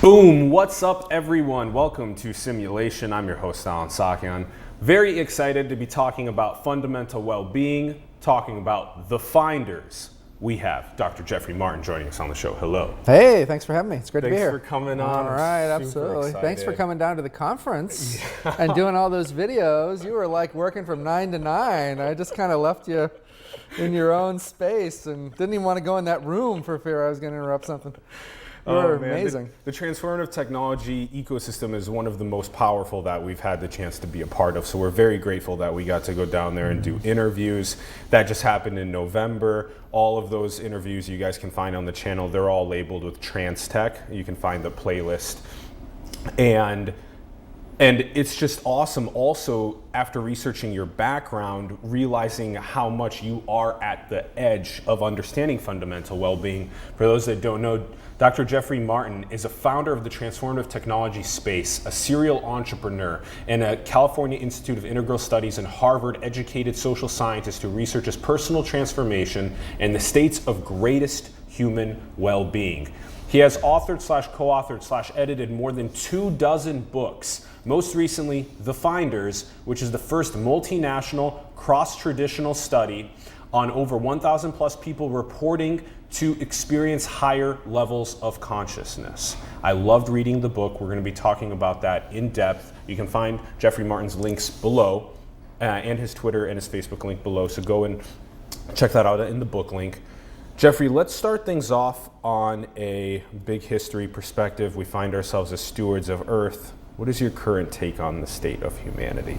Boom! What's up, everyone? Welcome to Simulation. I'm your host, Alan Sakyan. Very excited to be talking about fundamental well-being, talking about the finders. We have Dr. Jeffrey Martin joining us on the show. Hello. Hey, thanks for having me. It's great to be here. Thanks for coming on. All right, absolutely. Thanks for coming down to the conference and doing all those videos. You were like working from 9 to 9. I just kind of left you in your own space and didn't even want to go in that room for fear I was going to interrupt something. You're amazing. The transformative technology ecosystem is one of the most powerful that we've had the chance to be a part of. So we're very grateful that we got to go down there and do interviews. That just happened in November. All of those interviews you guys can find on the channel. They're all labeled with Trans Tech. You can find the playlist. And it's just awesome also, after researching your background, realizing how much you are at the edge of understanding fundamental well-being. For those that don't know, Dr. Jeffrey Martin is a founder of the transformative technology space, a serial entrepreneur, and a California Institute of Integral Studies and Harvard-educated social scientist who researches personal transformation and the states of greatest human well-being. He has authored / co-authored / edited more than 24 books. Most recently, The Finders, which is the first multinational cross-traditional study on over 1,000 plus people reporting to experience higher levels of consciousness. I loved reading the book. We're going to be talking about that in depth. You can find Jeffrey Martin's links below and his Twitter and his Facebook link below. So go and check that out in the book link. Jeffrey, let's start things off on a big history perspective. We find ourselves as stewards of Earth. What is your current take on the state of humanity?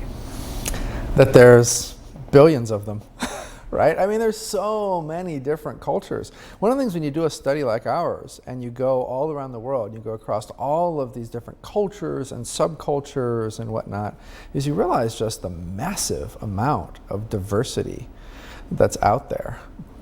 That there's billions of them, right? I mean, there's so many different cultures. One of the things when you do a study like ours and you go all around the world, you go across all of these different cultures and subcultures and whatnot, is you realize just the massive amount of diversity that's out there.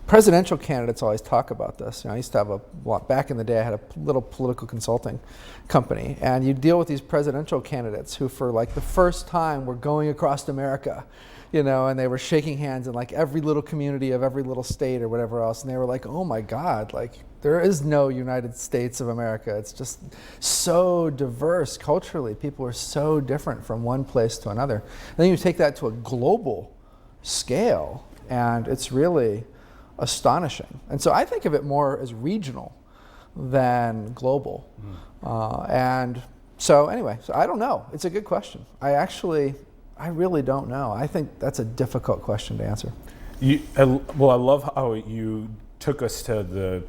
Presidential candidates always talk about this. I used to have back in the day I had a little political consulting company, and you deal with these presidential candidates who for like the first time were going across America, and they were shaking hands in like every little community of every little state or whatever else, and they were like, oh my God, like there is no United States of America. It's just so diverse culturally. People are so different from one place to another. And then you take that to a global scale, and it's really astonishing. And so I think of it more as regional than global. And so anyway, so I don't know. It's a good question. I really don't know. I think that's a difficult question to answer. I love how you took us to the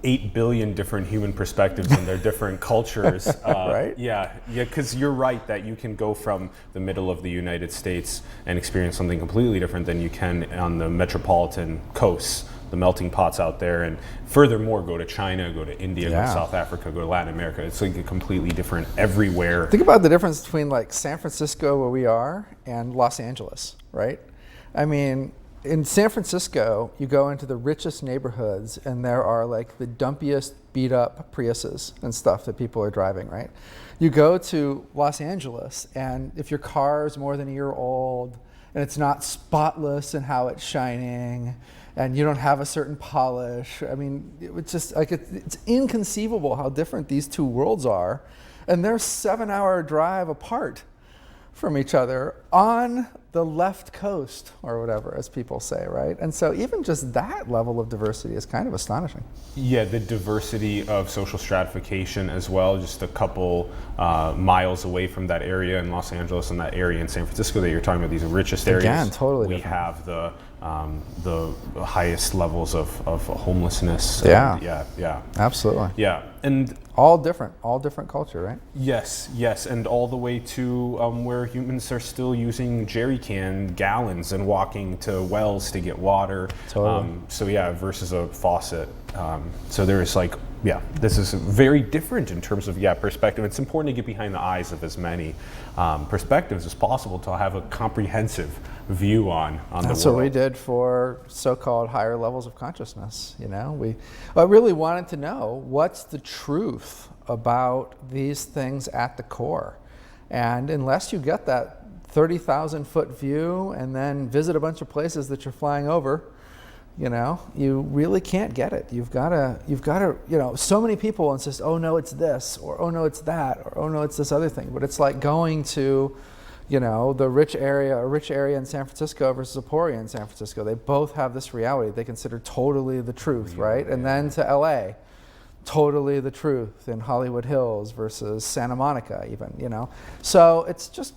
8 billion different human perspectives and their different cultures. Right? Yeah, because you're right that you can go from the middle of the United States and experience something completely different than you can on the metropolitan coasts, the melting pots out there, and furthermore, go to China, go to India, go to South Africa, go to Latin America. It's like a completely different everywhere. Think about the difference between like San Francisco, where we are, and Los Angeles, right? I mean, in San Francisco, you go into the richest neighborhoods and there are like the dumpiest beat up Priuses and stuff that people are driving, right? You go to Los Angeles and if your car is more than a year old and it's not spotless in how it's shining and you don't have a certain polish, I mean, it's just like it's inconceivable how different these two worlds are, and they're 7-hour drive apart from each other on the left coast or whatever, as people say, right? And so even just that level of diversity is kind of astonishing. Yeah, the diversity of social stratification as well, just a couple miles away from that area in Los Angeles and that area in San Francisco that you're talking about, these richest areas. Again, totally we different. have the highest levels of homelessness. Yeah. Yeah. Absolutely. Yeah. And all different culture, right? Yes, and all the way to where humans are still using jerry can gallons and walking to wells to get water. Totally. Versus a faucet. So there's this is very different in terms of perspective. It's important to get behind the eyes of as many perspectives as possible to have a comprehensive view on the world. That's what we did for so-called higher levels of consciousness. I really wanted to know what's the truth about these things at the core. And unless you get that 30,000 foot view and then visit a bunch of places that you're flying over, You know, you really can't get it. You've got to, you know, so many people insist, oh no, it's this, or oh no, it's that, or oh no, it's this other thing. But it's like going to, you know, a rich area in San Francisco versus a poor area in San Francisco. They both have this reality they consider totally the truth, right? And then to LA, totally the truth in Hollywood Hills versus Santa Monica even, you know. So it's just,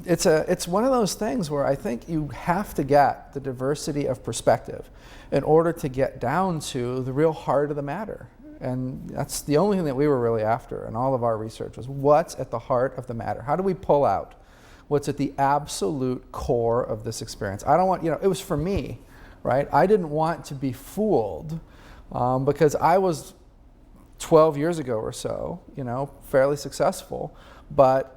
it's one of those things where I think you have to get the diversity of perspective in order to get down to the real heart of the matter. And that's the only thing that we were really after in all of our research was what's at the heart of the matter? How do we pull out what's at the absolute core of this experience? I don't want, you know, it was for me, right? I didn't want to be fooled because I was 12 years ago or so, you know, fairly successful, but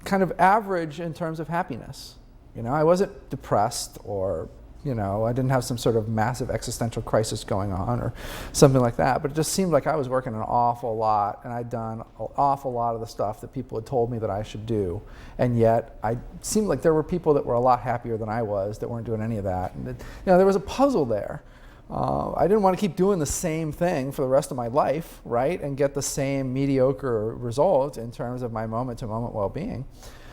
kind of average in terms of happiness. You know, I wasn't depressed or, you know, I didn't have some sort of massive existential crisis going on or something like that, but it just seemed like I was working an awful lot and I'd done an awful lot of the stuff that people had told me that I should do. And yet I seemed like there were people that were a lot happier than I was that weren't doing any of that. And you know, there was a puzzle there. I didn't want to keep doing the same thing for the rest of my life, right, and get the same mediocre result in terms of my moment-to-moment well-being.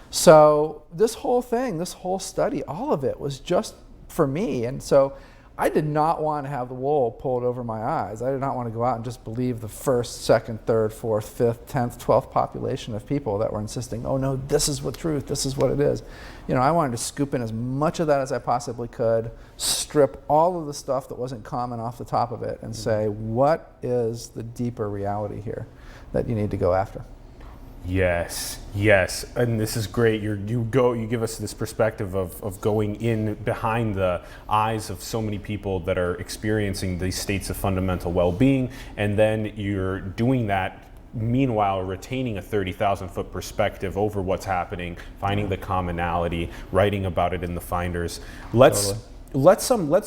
So this whole thing, this whole study, all of it was just for me. And so I did not want to have the wool pulled over my eyes. I did not want to go out and just believe the first, second, third, fourth, fifth, 10th, 12th population of people that were insisting, oh no, this is what truth, this is what it is. You know, I wanted to scoop in as much of that as I possibly could, strip all of the stuff that wasn't common off the top of it and say, what is the deeper reality here that you need to go after? Yes, yes, and this is great. You give us this perspective of going in behind the eyes of so many people that are experiencing these states of fundamental well-being, and then you're doing that meanwhile retaining a 30,000-foot perspective over what's happening, finding the commonality, writing about it in the finders. Let's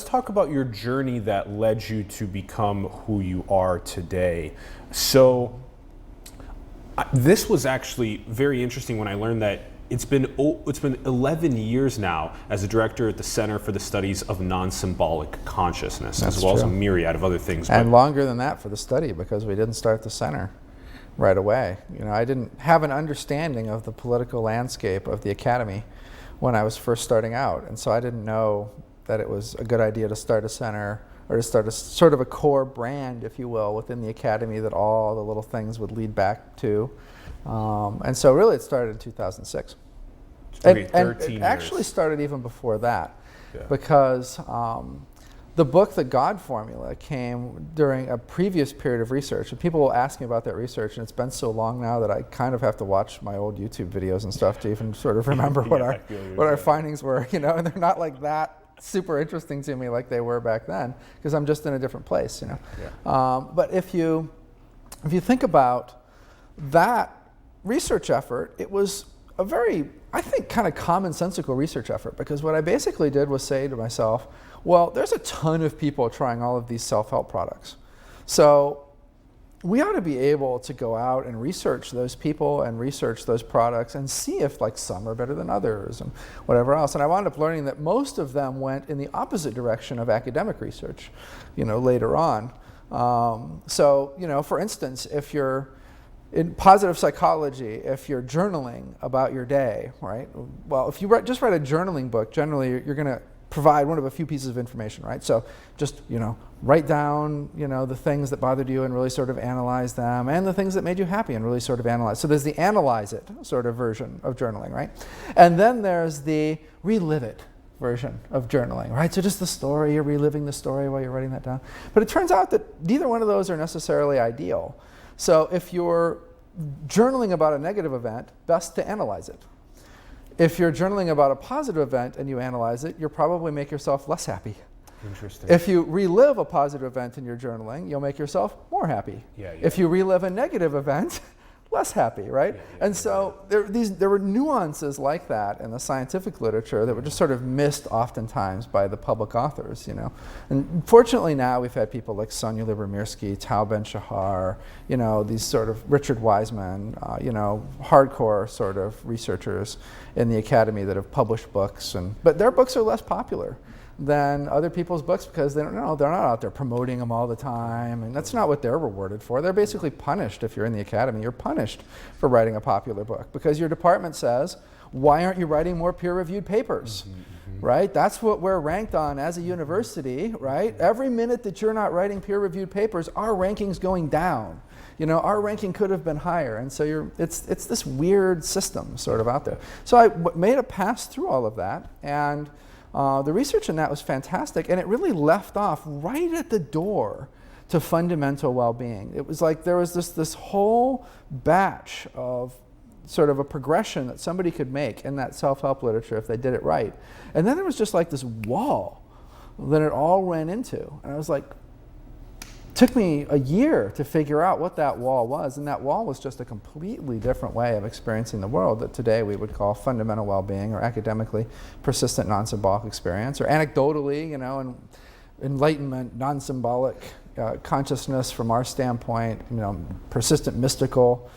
talk about your journey that led you to become who you are today. So this was actually very interesting when I learned that it's been 11 years now as a director at the Center for the Studies of Non-Symbolic Consciousness, as well as a myriad of other things. And longer than that for the study because we didn't start the center right away. You know, I didn't have an understanding of the political landscape of the academy when I was first starting out, and so I didn't know that it was a good idea to start a center or to start a sort of a core brand, if you will, within the academy that all the little things would lead back to. And so really it started in 2006. And it actually started even before that, because the book, The God Formula, came during a previous period of research. And people will ask me about that research, and it's been so long now that I kind of have to watch my old YouTube videos and stuff to even sort of remember what our findings were, you know, and they're not like that super interesting to me like they were back then, because I'm just in a different place, you know. But if you think about that research effort, it was a very, I think, kind of commonsensical research effort, because what I basically did was say to myself, well, there's a ton of people trying all of these self-help products. So we ought to be able to go out and research those people and research those products and see if like some are better than others and whatever else. And I wound up learning that most of them went in the opposite direction of academic research, you know, later on. So, you know, for instance, if you're in positive psychology, if you're journaling about your day, right? Well, if you just write a journaling book, generally you're going to provide one of a few pieces of information, right? So just, you know, write down, you know, the things that bothered you and really sort of analyze them, and the things that made you happy and really sort of analyze. So there's the analyze it sort of version of journaling, right? And then there's the relive it version of journaling, right? So just the story, you're reliving the story while you're writing that down. But it turns out that neither one of those are necessarily ideal. So if you're journaling about a negative event, best to analyze it. If you're journaling about a positive event and you analyze it, you'll probably make yourself less happy. Interesting. If you relive a positive event in your journaling, you'll make yourself more happy. If you relive a negative event, less happy, right? And so there were nuances like that in the scientific literature that were just sort of missed oftentimes by the public authors, you know. And fortunately now we've had people like Sonia Lyubomirsky, Tal Ben-Shahar, you know, these sort of Richard Wiseman, you know, hardcore sort of researchers in the academy that have published books, but their books are less popular. than other people's books because they're not out there promoting them all the time, and that's not what they're rewarded for. They're basically punished. If you're in the academy, you're punished for writing a popular book because your department says, why aren't you writing more peer-reviewed papers? Right? That's what we're ranked on as a university, right? Every minute that you're not writing peer-reviewed papers, our ranking's going down. Our ranking could have been higher, and so it's this weird system sort of out there. So I made a pass through all of that, and the research in that was fantastic, and it really left off right at the door to fundamental well-being. It was like there was this whole batch of sort of a progression that somebody could make in that self-help literature if they did it right. And then there was just like this wall that it all ran into. And I was like, took me a year to figure out what that wall was. And that wall was just a completely different way of experiencing the world that today we would call fundamental well-being or academically persistent non-symbolic experience, or anecdotally, and enlightenment, non-symbolic consciousness from our standpoint, persistent mystical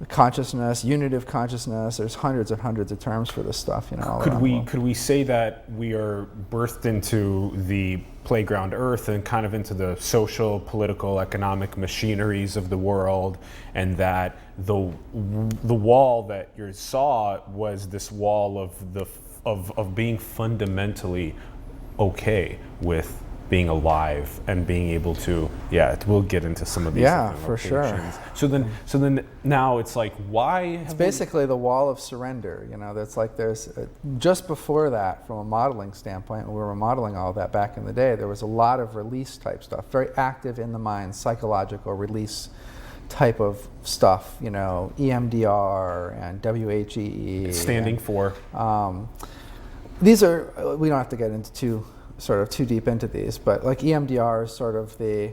consciousness, unitive consciousness. There's hundreds of terms for this stuff. Could we say that we are birthed into the playground earth and kind of into the social, political, economic machineries of the world, and that the wall that you saw was this wall of being fundamentally okay with being alive and being able to, we'll get into some of these different for sure. locations. So then now it's like, why? It's basically the wall of surrender. There's just before that, from a modeling standpoint, when we were modeling all of that back in the day, there was a lot of release type stuff, very active in the mind, psychological release type of stuff, EMDR and WHEE. Standing for? These are, we don't have to get into too deep into these, but like EMDR is sort of the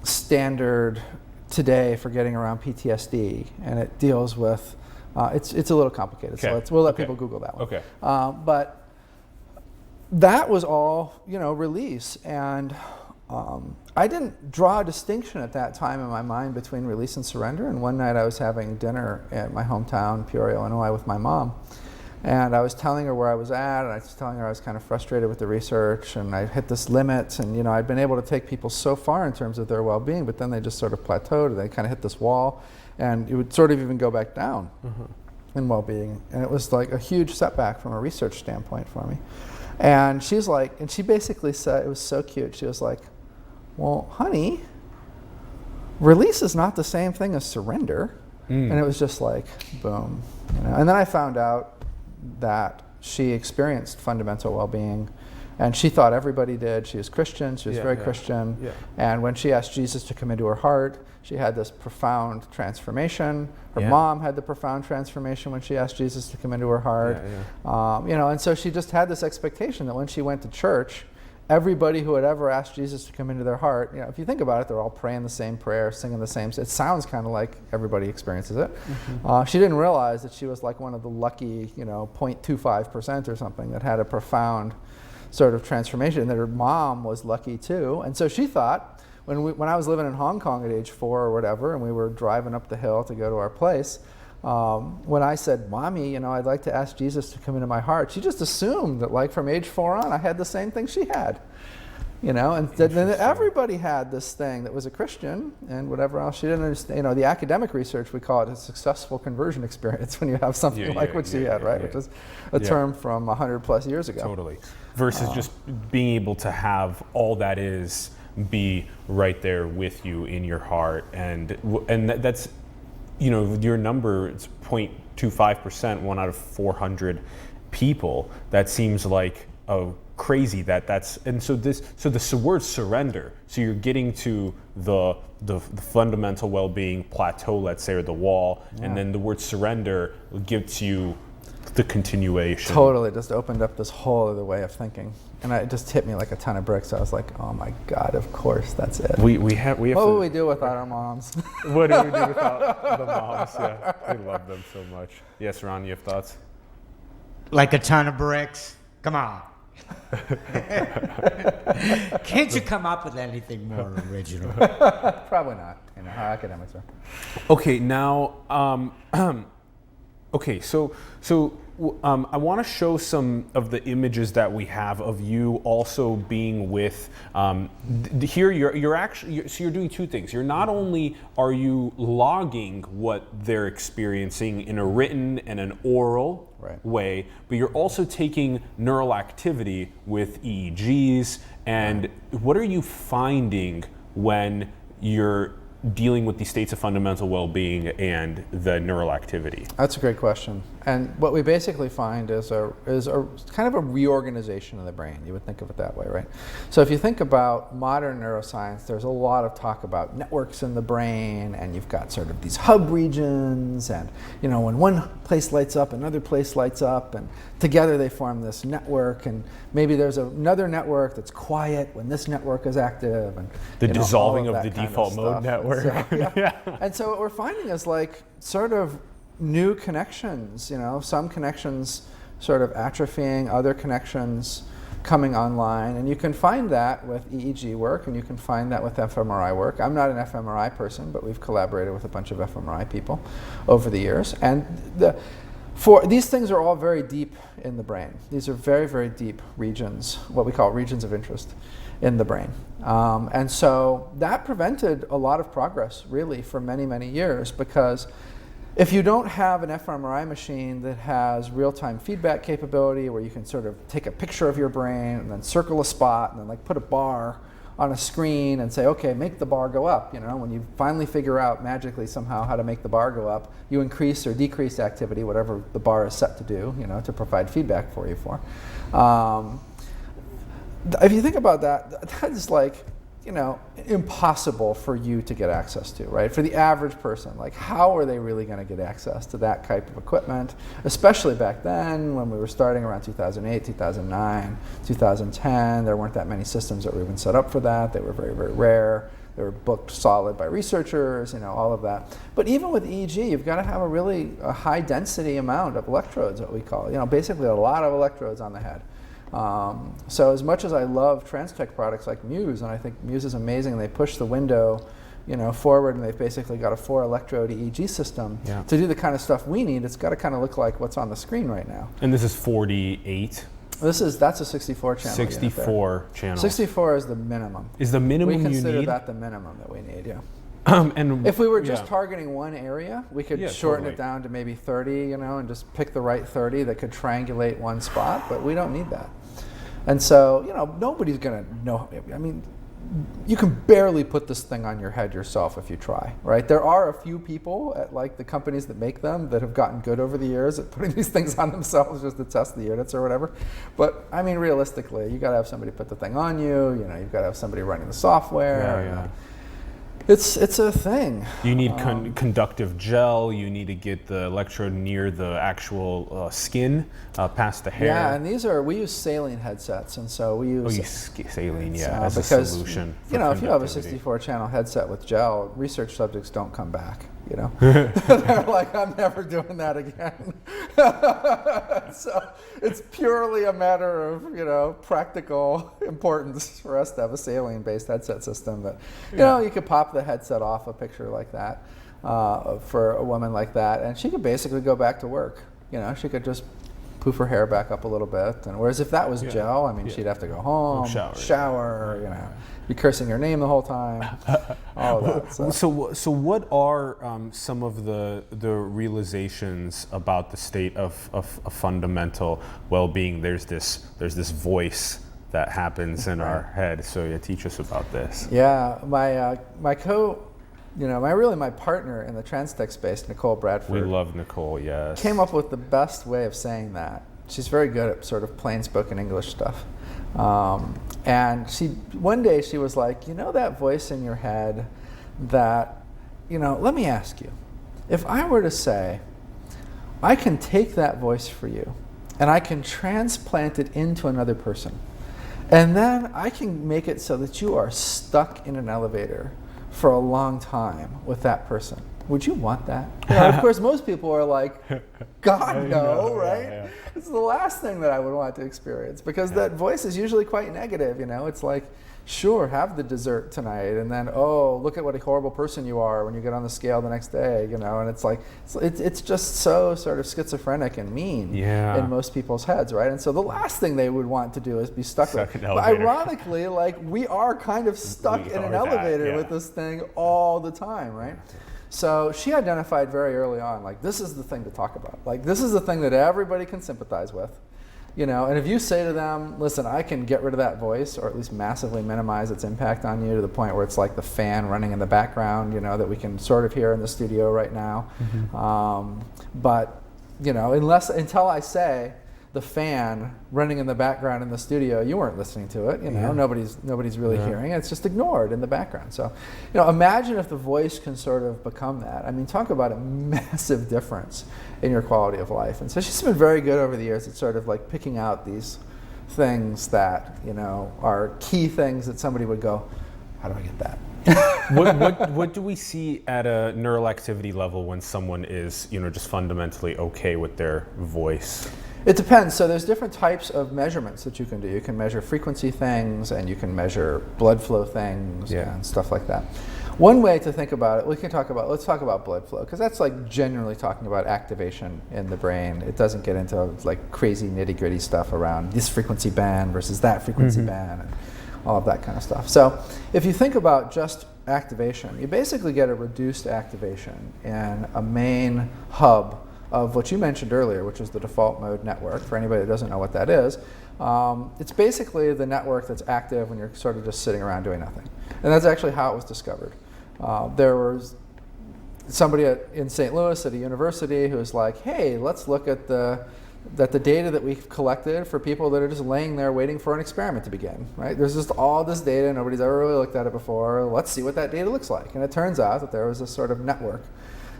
standard today for getting around PTSD, and it deals with, it's a little complicated, so we'll let people Google that one. Okay. But that was all, release, and I didn't draw a distinction at that time in my mind between release and surrender, and one night I was having dinner at my hometown, Peoria, Illinois, with my mom. And I was telling her where I was at, and I was telling her I was kind of frustrated with the research, and I hit this limit, and I'd been able to take people so far in terms of their well-being, but then they just sort of plateaued, and they kind of hit this wall, and it would sort of even go back down in well-being. And it was like a huge setback from a research standpoint for me. And she's like, and she basically said, it was so cute, she was like, well, honey, release is not the same thing as surrender. And it was just like, boom. And then I found out that she experienced fundamental well-being, and she thought everybody did. She was Christian, she was very Christian, and when she asked Jesus to come into her heart, she had this profound transformation. Her mom had the profound transformation when she asked Jesus to come into her heart. And so she just had this expectation that when she went to church, everybody who had ever asked Jesus to come into their heart, if you think about it, they're all praying the same prayer, singing the same. It sounds kind of like everybody experiences it. She didn't realize that she was like one of the lucky, 0.25% or something that had a profound sort of transformation, and that her mom was lucky too. And so she thought, when I was living in Hong Kong at age 4 or whatever, and we were driving up the hill to go to our place, when I said, Mommy, I'd like to ask Jesus to come into my heart, she just assumed that like from age 4 on, I had the same thing she had. And then everybody had this thing that was a Christian and whatever else. She didn't understand, the academic research, we call it a successful conversion experience when you have something like what she had, right? Which is a term from 100 plus years ago. Totally. Versus just being able to have all that is be right there with you in your heart. And that's, your number, it's 0.25%, 1 out of 400 people. That seems like crazy and so the word surrender, so you're getting to the fundamental well-being plateau, let's say, or the wall, and then the word surrender gives you the continuation. Totally, just opened up this whole other way of thinking, and it just hit me like a ton of bricks. I was like, oh my God, of course, that's it. We have what would we do without our moms? What do we do without the moms? We love them so much. Yes, Ron, you have thoughts? Like a ton of bricks? Come on. Can't you come up with anything more original? Probably not. How academics are. Okay, now, so I want to show some of the images that we have of you also being with. Here, you're actually so you're doing two things. You're not only are you logging what they're experiencing in a written and an oral way, but you're also taking neural activity with EEGs. And what are you finding when you're dealing with the states of fundamental well-being and the neural activity? That's a great question. And what we basically find is a kind of a reorganization of the brain. You would think of it that way, right? So if you think about modern neuroscience, there's a lot of talk about networks in the brain, and you've got sort of these hub regions, and when one place lights up, another place lights up, and together they form this network, and maybe there's another network that's quiet when this network is active, and the dissolving of the kind default mode network. So, And so what we're finding is like sort of new connections, some connections sort of atrophying, other connections coming online. And you can find that with EEG work, and you can find that with fMRI work. I'm not an fMRI person, but we've collaborated with a bunch of fMRI people over the years. And these things are all very deep in the brain. These are very, very deep regions, what we call regions of interest in the brain. And so that prevented a lot of progress, really, for many, many years, because if you don't have an fMRI machine that has real-time feedback capability, where you can sort of take a picture of your brain and then circle a spot and then put a bar on a screen and say, okay, make the bar go up. When you finally figure out magically somehow how to make the bar go up, you increase or decrease activity, whatever the bar is set to do, to provide feedback for you for. If you think about that, that is like, impossible for you to get access to, right? For the average person, like how are they really going to get access to that type of equipment, especially back then when we were starting around 2008, 2009, 2010. There weren't that many systems that were even set up for that. They were very, very rare. They were booked solid by researchers, all of that. But even with EEG, you've got to have a high density amount of electrodes, what we call, basically a lot of electrodes on the head. So as much as I love TransTech products like Muse, and I think Muse is amazing, and they push the window forward, and they've basically got a 4-electrode EEG system to do the kind of stuff we need. It's got to kind of look like what's on the screen right now. And this is 48? That's a 64 channel. 64 channels. 64 is the minimum. Is the minimum you need? We consider that the minimum that we need, yeah. And if we were just targeting one area, we could shorten it down to maybe 30, and just pick the right 30 that could triangulate one spot, but we don't need that. And so, nobody's going to know. I mean, you can barely put this thing on your head yourself if you try, right? There are a few people at the companies that make them that have gotten good over the years at putting these things on themselves just to test the units or whatever. But I mean, realistically, you got to have somebody put the thing on you. You've got to have somebody running the software. It's a thing. You need conductive gel. You need to get the electrode near the actual skin, past the hair. Yeah, and we use saline headsets, and so we use saline, as a because, solution. If you have a 64-channel headset with gel, research subjects don't come back. They're like, I'm never doing that again. So it's purely a matter of practical importance for us to have a saline-based headset system. But you could pop the headset off a picture like that for a woman like that, and she could basically go back to work. She could just poof her hair back up a little bit. And whereas if that was gel, I mean, she'd have to go home, shower, be cursing your name the whole time, all of that. So what are some of the realizations about the state of fundamental well-being? There's this voice that happens in our head. So teach us about this. Yeah, my partner in the TransTech space, Nicole Bradford. We love Nicole, yes. Came up with the best way of saying that. She's very good at sort of plain spoken English stuff. And one day she was like, that voice in your head that, let me ask you, if I were to say, I can take that voice for you and I can transplant it into another person, and then I can make it so that you are stuck in an elevator for a long time with that person. would you want that? You know, of course, most people are like, God, no, right? Yeah. It's the last thing that I would want to experience, because that voice is usually quite negative. You know, it's like, sure, have the dessert tonight, and then, oh, look at what a horrible person you are when you get on the scale the next day. You know, and it's like, it's just so sort of schizophrenic and mean in most people's heads, right? And so the last thing they would want to do is be stuck with. in an But elevator. ironically, like, we are kind of stuck We in an are that, elevator yeah. with this thing all the time, right? So she identified very early on, like, this is the thing to talk about. Like, this is the thing that everybody can sympathize with. You know, and if you say to them, listen, I can get rid of that voice, or at least massively minimize its impact on you to the point where it's like the fan running in the background, you know, that we can sort of hear in the studio right now. But, you know, until I say the fan running in the background in the studio, you weren't listening to it, you know, nobody's really hearing it. It's just ignored in the background. So, you know, imagine if the voice can sort of become that. I mean, talk about a massive difference in your quality of life. And so she's been very good over the years at sort of like picking out these things that, you know, are key things that somebody would go, how do I get that? What do we see at a neural activity level when someone is, you know, just fundamentally okay with their voice? It depends. So there's different types of measurements that you can do. You can measure frequency things, and you can measure blood flow things and stuff like that. One way to think about it, let's talk about blood flow, because that's like generally talking about activation in the brain. It doesn't get into like crazy nitty gritty stuff around this frequency band versus that frequency band and all of that kind of stuff. So if you think about just activation, you basically get a reduced activation in a main hub of what you mentioned earlier, which is the default mode network. For anybody that doesn't know what that is, it's basically the network that's active when you're sort of just sitting around doing nothing. And that's actually how it was discovered. There was somebody in St. Louis at a university who was like, hey, let's look at the data that we've collected for people that are just laying there waiting for an experiment to begin, right? There's just all this data, nobody's ever really looked at it before. Let's see what that data looks like. And it turns out that there was this sort of network,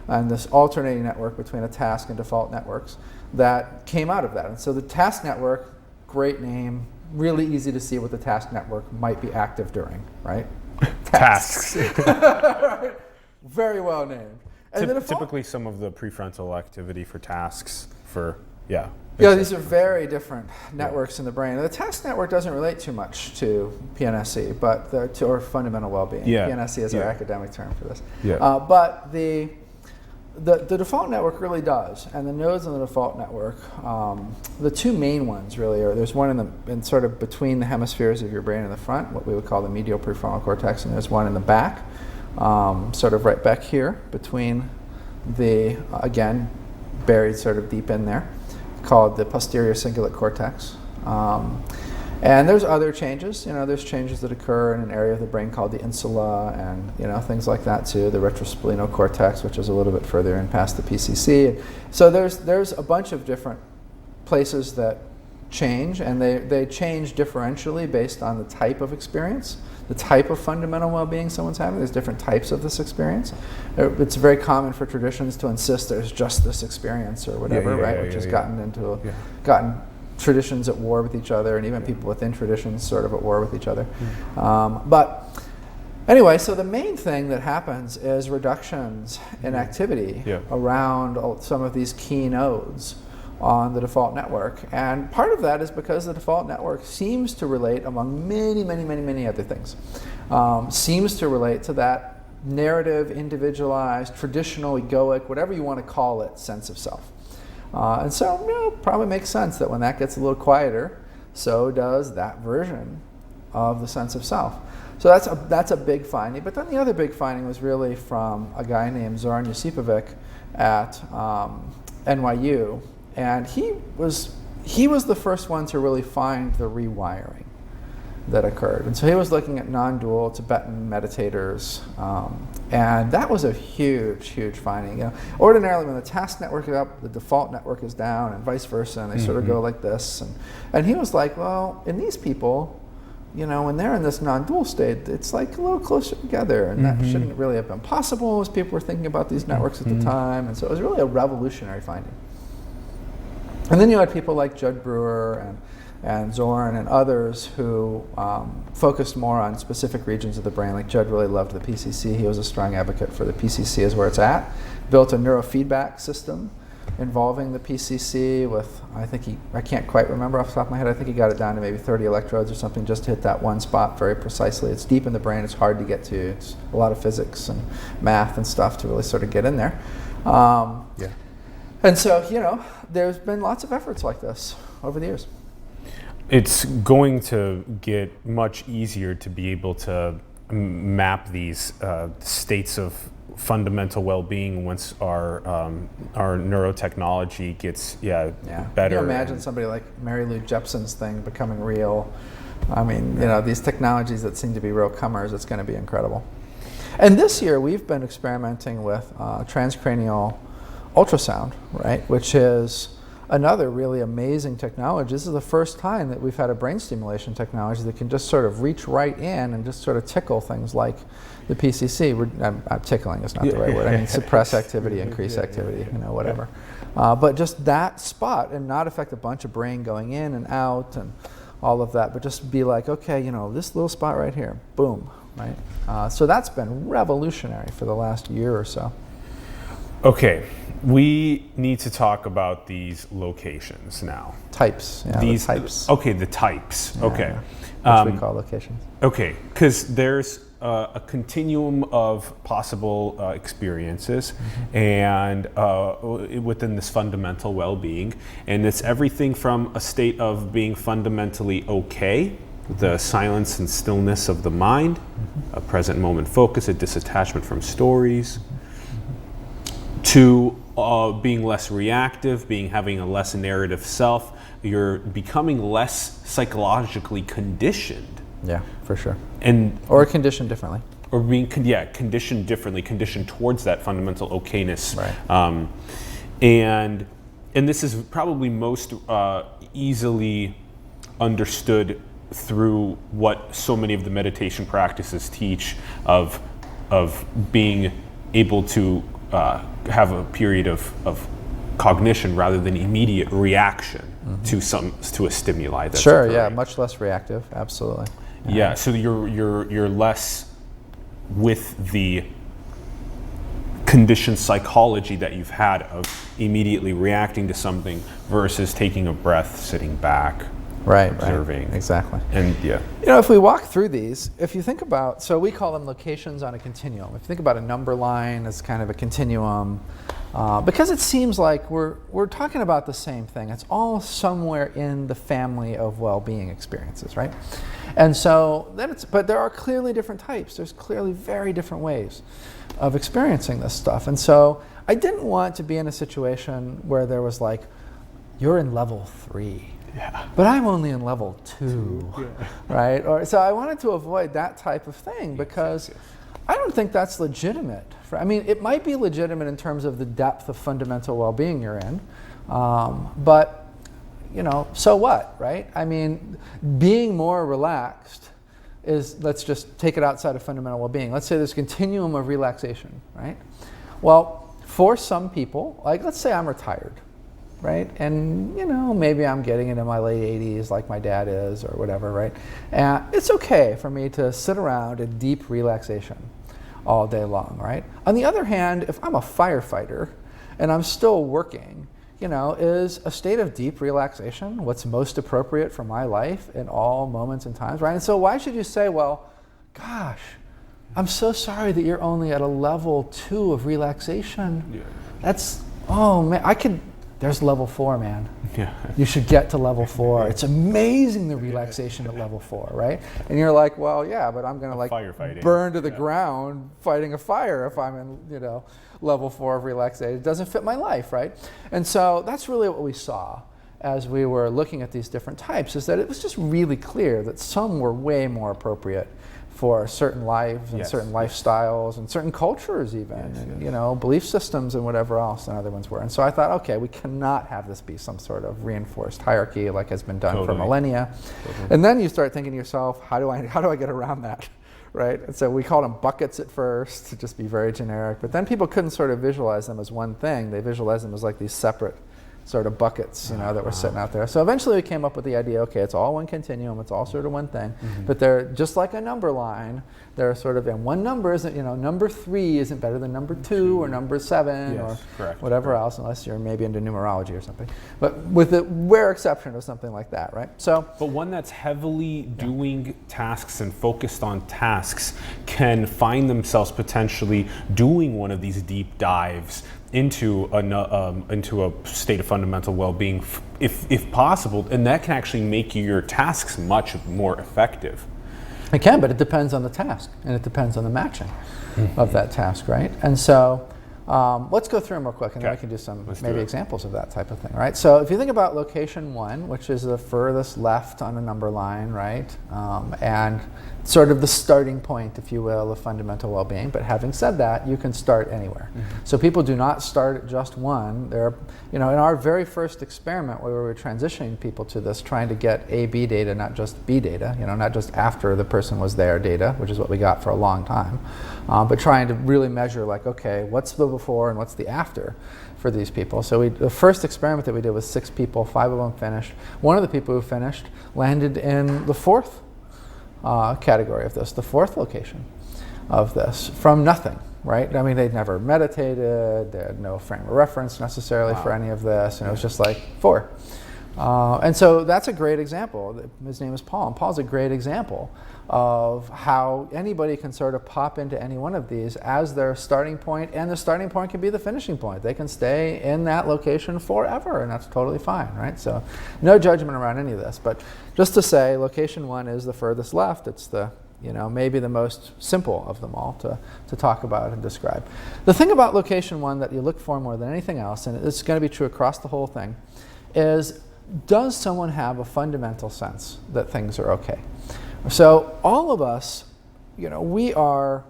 and this alternating network between a task and default networks that came out of that. And so the task network, great name, really easy to see what the task network might be active during, right? Tasks. Right? Very well named. And the default, Typically some of the prefrontal activity for tasks yeah, these are very different networks in the brain. And the task network doesn't relate too much to PNSE, or fundamental well-being. PNSE is our academic term for this. But the default network really does, and the nodes in the default network, the two main ones really are, there's one in sort of between the hemispheres of your brain in the front, what we would call the medial prefrontal cortex, and there's one in the back, sort of right back here between again, buried sort of deep in there, called the posterior cingulate cortex. And there's other changes, you know, there's changes that occur in an area of the brain called the insula, and, you know, things like that too, the retrosplenocortex, cortex, which is a little bit further in past the PCC. So there's a bunch of different places that change, and they change differentially based on the type of experience, the type of fundamental well-being someone's having. There's different types of this experience. It's very common for traditions to insist there's just this experience or whatever, which has gotten traditions at war with each other, and even people within traditions sort of at war with each other. But anyway, so the main thing that happens is reductions in activity around some of these key nodes on the default network. And part of that is because the default network seems to relate, among many other things, seems to relate to that narrative, individualized, traditional, egoic, whatever you want to call it, sense of self. And so, you know, probably makes sense that when that gets a little quieter, so does that version of the sense of self. So that's a big finding. But then the other big finding was really from a guy named Zoran Josipovic at NYU, and he was the first one to really find the rewiring that occurred. And so he was looking at non-dual Tibetan meditators, and that was a huge finding. You know, ordinarily, when the task network is up, the default network is down, and vice versa, and they sort of go like this. And he was like, well, in these people, you know, when they're in this non-dual state, it's like a little closer together, and that shouldn't really have been possible as people were thinking about these networks at the time. And so it was really a revolutionary finding. And then you had people like Judd Brewer and Zorn and others who focused more on specific regions of the brain. Like Judd really loved the PCC. He was a strong advocate for the PCC is where it's at. Built a neurofeedback system involving the PCC with, I can't quite remember off the top of my head, I think he got it down to maybe 30 electrodes or something just to hit that one spot very precisely. It's deep in the brain, it's hard to get to. It's a lot of physics and math and stuff to really sort of get in there. And so, there's been lots of efforts like this over the years. It's going to get much easier to be able to map these states of fundamental well-being once our neurotechnology gets better. Can you imagine somebody like Mary Lou Jepson's thing becoming real? I mean, these technologies that seem to be real comers, it's going to be incredible. And this year we've been experimenting with transcranial ultrasound, right, which is another really amazing technology. This is the first time that we've had a brain stimulation technology that can just sort of reach right in and just sort of tickle things like the PCC. Tickling is not the right word. I mean, suppress activity, increase activity, whatever. But just that spot and not affect a bunch of brain going in and out and all of that, but just be like, okay, this little spot right here, boom, right? So that's been revolutionary for the last year or so. Okay, we need to talk about these locations now. Types, these types. Okay, the types. Okay, which we call locations. Okay, because there's a continuum of possible experiences, and within this fundamental well-being, and it's everything from a state of being fundamentally okay, the silence and stillness of the mind, a present moment focus, a disattachment from stories, to being less reactive, having a less narrative self. You're becoming less psychologically conditioned. Yeah, for sure. Or conditioned differently. Or being conditioned differently, conditioned towards that fundamental okayness. Right. And this is probably most easily understood through what so many of the meditation practices teach of being able to have a period of cognition rather than immediate reaction to a stimuli that's occurring. Much less reactive, absolutely. So you're less with the conditioned psychology that you've had of immediately reacting to something versus taking a breath, sitting back, observing. Right, exactly. And if we walk through these, if you think about, so we call them locations on a continuum. If you think about a number line as kind of a continuum, because it seems like we're talking about the same thing. It's all somewhere in the family of well-being experiences, right? And so but there are clearly different types. There's clearly very different ways of experiencing this stuff. And so I didn't want to be in a situation where there was like, you're in level 3. Yeah. But I'm only in level 2, right? So I wanted to avoid that type of thing because I don't think that's legitimate. It might be legitimate in terms of the depth of fundamental well-being you're in, but so what, right? Being more relaxed is, let's just take it outside of fundamental well-being. Let's say there's a continuum of relaxation, right? Well, for some people, like let's say I'm retired, right? And maybe I'm getting into my late 80s like my dad is or whatever, right? And it's okay for me to sit around in deep relaxation all day long, right? On the other hand, if I'm a firefighter and I'm still working, is a state of deep relaxation what's most appropriate for my life in all moments and times, right? And so why should you say, well, gosh, I'm so sorry that you're only at a level 2 of relaxation. That's, oh man, there's level 4, man. Yeah. You should get to level 4. It's amazing the relaxation at level 4, right? And you're like, well, yeah, but I'm going to burn to the ground fighting a fire if I'm in, level 4 of relaxation. It doesn't fit my life, right? And so that's really what we saw as we were looking at these different types, is that it was just really clear that some were way more appropriate for certain lives and certain lifestyles and certain cultures even, and belief systems and whatever else than other ones were. And so I thought, okay, we cannot have this be some sort of reinforced hierarchy like has been done for millennia. And then you start thinking to yourself, how do I get around that, right? And so we called them buckets at first to just be very generic, but then people couldn't sort of visualize them as one thing. They visualized them as like these separate sort of buckets, that were sitting out there. So eventually we came up with the idea, okay, it's all one continuum, it's all sort of one thing, but they're just like a number line. They're sort of, and one number isn't, number 3 isn't better than number 2 or number 7 or whatever else, unless you're maybe into numerology or something. But with the rare exception of something like that, right? So, but one that's heavily doing tasks and focused on tasks can find themselves potentially doing one of these deep dives into a state of fundamental well-being, if possible, and that can actually make your tasks much more effective. It can, but it depends on the task, and it depends on the matching of that task, right? And so let's go through them real quick, and then we can do some examples of that type of thing, right? So if you think about location 1, which is the furthest left on a number line, right? And sort of the starting point, if you will, of fundamental well-being. But having said that, you can start anywhere. So people do not start at just 1. They're, in our very first experiment where we were transitioning people to this, trying to get A/B data, not just B data, not just after the person was there data, which is what we got for a long time, but trying to really measure like, okay, what's the before and what's the after for these people. So the first experiment that we did was 6 people, 5 of them finished. One of the people who finished landed in the 4th category of this, the 4th location of this, from nothing, right? I mean, they'd never meditated, they had no frame of reference necessarily for any of this, and it was just like 4. And so that's a great example. His name is Paul, and Paul's a great example of how anybody can sort of pop into any one of these as their starting point, and the starting point can be the finishing point. They can stay in that location forever, and that's totally fine, right? So no judgment around any of this, but just to say location 1 is the furthest left. It's the, maybe the most simple of them all to talk about and describe. The thing about location 1 that you look for more than anything else, and it's going to be true across the whole thing, is does someone have a fundamental sense that things are okay? So all of us, we are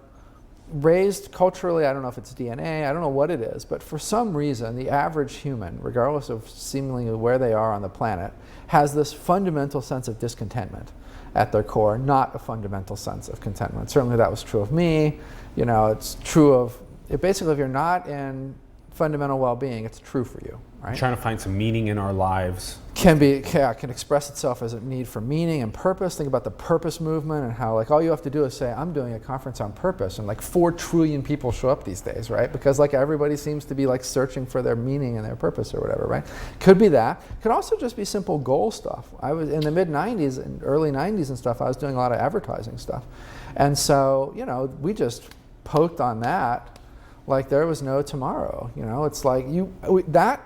raised culturally, I don't know if it's DNA, I don't know what it is, but for some reason, the average human, regardless of seemingly where they are on the planet, has this fundamental sense of discontentment at their core, not a fundamental sense of contentment. Certainly that was true of me. It's true of, basically if you're not in fundamental well-being, it's true for you, right? Trying to find some meaning in our lives. Can express itself as a need for meaning and purpose. Think about the purpose movement and how all you have to do is say, I'm doing a conference on purpose, and 4 trillion people show up these days, right? Because everybody seems to be searching for their meaning and their purpose or whatever, right? Could be that. Could also just be simple goal stuff. I was in the mid-90s and early 90s and stuff, I was doing a lot of advertising stuff. And so, we just poked on that like there was no tomorrow. It's like that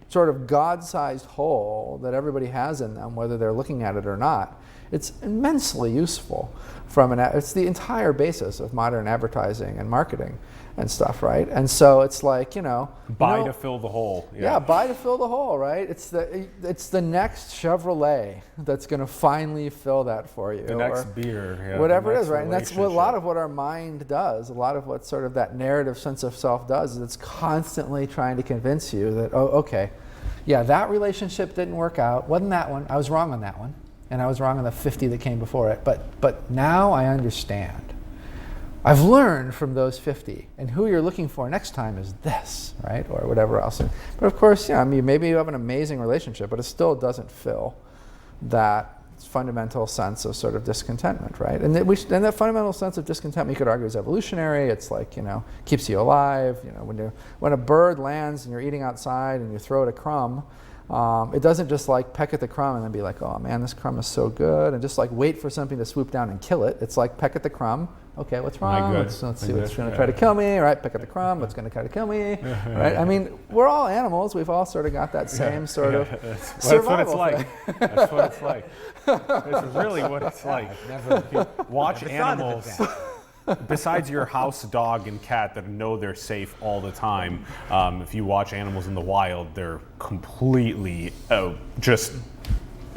sort of God-sized hole that everybody has in them, whether they're looking at it or not, it's immensely useful it's the entire basis of modern advertising and marketing and stuff, right? And so it's like, buy to fill the hole. Yeah, buy to fill the hole, right? It's the next Chevrolet that's going to finally fill that for you. The next beer. Whatever it is, right? And that's a lot of what our mind does. A lot of what sort of that narrative sense of self does is it's constantly trying to convince you that, oh, okay, yeah, that relationship didn't work out. Wasn't that one. I was wrong on that one. And I was wrong on the 50 that came before it. But now I understand. I've learned from those 50, and who you're looking for next time is this, right? Or whatever else. But of course, maybe you have an amazing relationship, but it still doesn't fill that fundamental sense of sort of discontentment, right? And that fundamental sense of discontentment, you could argue, is evolutionary. It's keeps you alive. When a bird lands and you're eating outside and you throw it a crumb, it doesn't just peck at the crumb and then be like, oh man, this crumb is so good, and just wait for something to swoop down and kill it. It's peck at the crumb. Okay, what's wrong? Let's see what's going to try to kill me, right? Peck at the crumb, what's going to try to kill me, right? I mean, we're all animals. We've all sort of got that same sort of survival. That's what it's like. It's really what it's like. Watch animals. Besides your house dog and cat that know they're safe all the time, if you watch animals in the wild, they're completely just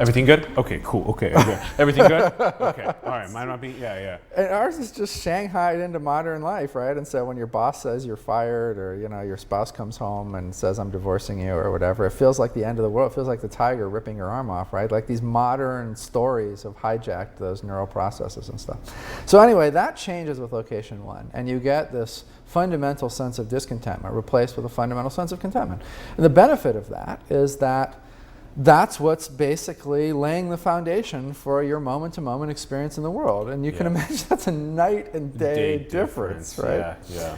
Everything good? Okay, cool. Okay, okay. Everything good? Okay. All right. Might not be. Yeah, yeah. And ours is just shanghaied into modern life, right? And so when your boss says you're fired, or your spouse comes home and says I'm divorcing you or whatever, it feels like the end of the world. It feels like the tiger ripping your arm off, right? Like these modern stories have hijacked those neural processes and stuff. So anyway, that changes with location one, and you get this fundamental sense of discontentment replaced with a fundamental sense of contentment. And the benefit of that is that that's what's basically laying the foundation for your moment-to-moment experience in the world. And you can imagine that's a night and day difference, right? Yeah, yeah.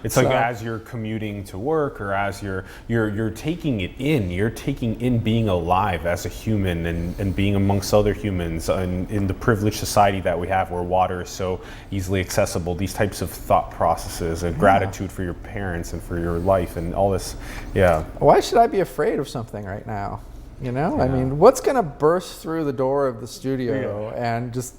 It's like as you're commuting to work, or as you're taking it in, you're taking in being alive as a human, and being amongst other humans, and in the privileged society that we have where water is so easily accessible, these types of thought processes and gratitude for your parents and for your life and all this. Yeah. Why should I be afraid of something right now? I mean, what's going to burst through the door of the studio and just,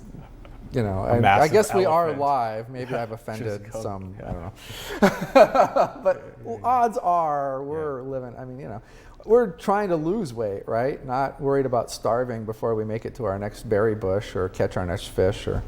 and I guess we are live. Maybe I've offended some, I don't know. But odds are we're living, we're trying to lose weight, right? Not worried about starving before we make it to our next berry bush or catch our next fish or,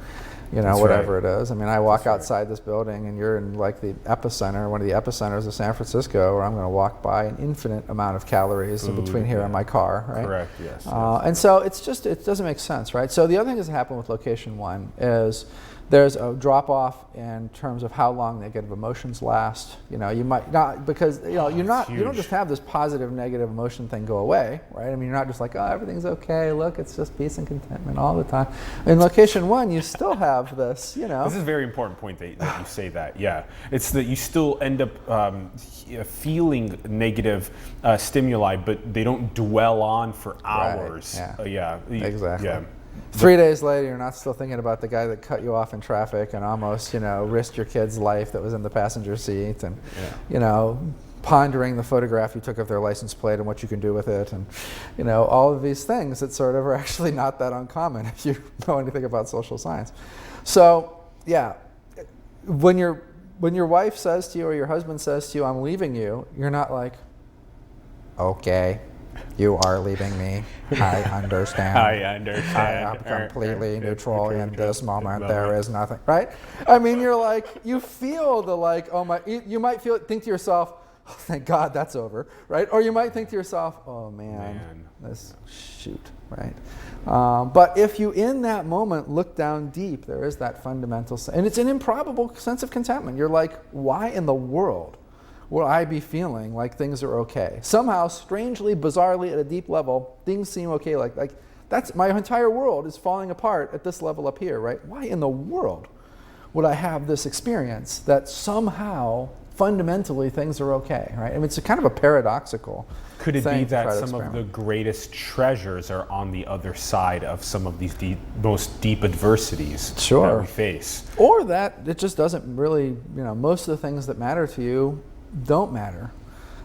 whatever it is. I mean, I walk outside this building and you're in like the epicenter, one of the epicenters of San Francisco, where I'm going to walk by an infinite amount of calories in between here and my car, right? Correct, yes. And so it doesn't make sense, right? So the other thing that's happened with location one is there's a drop off in terms of how long negative emotions last. You might not, because you don't just have this positive negative emotion thing go away, right? I mean, you're not just like, oh, everything's okay, look, it's just peace and contentment all the time. In location one, you still have this, This is a very important point that you say that, yeah. It's that you still end up feeling negative stimuli, but they don't dwell on for hours. Right. Exactly. Yeah. 3 days later, you're not still thinking about the guy that cut you off in traffic and almost, risked your kid's life that was in the passenger seat, and, pondering the photograph you took of their license plate and what you can do with it, and, all of these things that sort of are actually not that uncommon if you know anything about social science. So, yeah, when your wife says to you or your husband says to you, I'm leaving you, you're not like, okay. You are leaving me. I understand. I understand. I am completely neutral in this moment. There is nothing, right? I mean, you're like, you feel the oh my, you might think to yourself, oh, thank God that's over, right? Or you might think to yourself, oh man. This shoot, right? But if you in that moment look down deep, there is that fundamental, and it's an improbable sense of contentment. You're like, why in the world will I be feeling like things are okay? Somehow, strangely, bizarrely, at a deep level, things seem okay. Like that's my entire world is falling apart at this level up here, right? Why in the world would I have this experience that somehow, fundamentally, things are okay, right? I mean, it's a kind of a paradoxical. Could it be that some of the greatest treasures are on the other side of some of these most deep adversities that we face? Or that it just doesn't really, most of the things that matter to you don't matter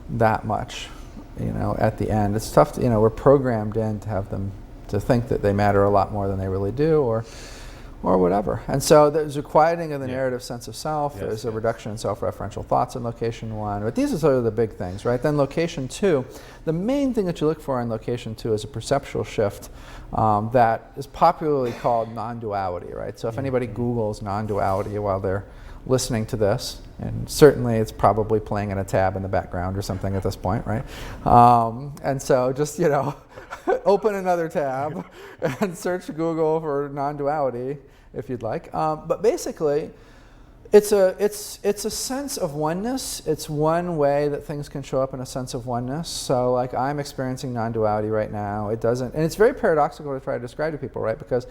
that much, at the end. It's tough to, we're programmed in to have them to think that they matter a lot more than they really do, or whatever. And so there's a quieting of the narrative sense of self. There's a reduction in self-referential thoughts in location one. But these are sort of the big things, right? Then location two, the main thing that you look for in location two is a perceptual shift that is popularly called non-duality, right? So if anybody Googles non-duality while they're listening to this, and certainly it's probably playing in a tab in the background or something at this point, right? And so just, open another tab and search Google for non-duality if you'd like. But basically, it's a sense of oneness. It's one way that things can show up in a sense of oneness. So like I'm experiencing non-duality right now. It doesn't, and it's very paradoxical to try to describe to people, right? Because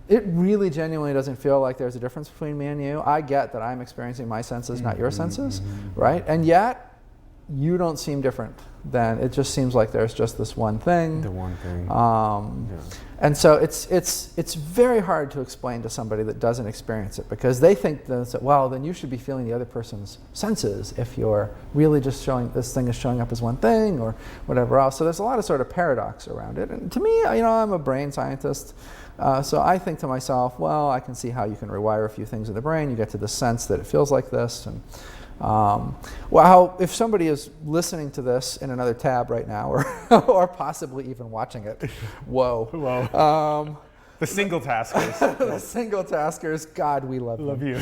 it really genuinely doesn't feel like there's a difference between me and you. I get that I'm experiencing my senses, not your senses, right? And yet, you don't seem different. Then it just seems like there's just this one thing. The one thing. And so it's very hard to explain to somebody that doesn't experience it, because they think that, well, then you should be feeling the other person's senses if you're really just showing this thing is showing up as one thing or whatever else. So there's a lot of sort of paradox around it. And to me, I'm a brain scientist. So I think to myself, well, I can see how you can rewire a few things in the brain. You get to the sense that it feels like this, and Well, if somebody is listening to this in another tab right now, or possibly even watching it, whoa. Whoa. The single taskers. The single taskers, God, we love you.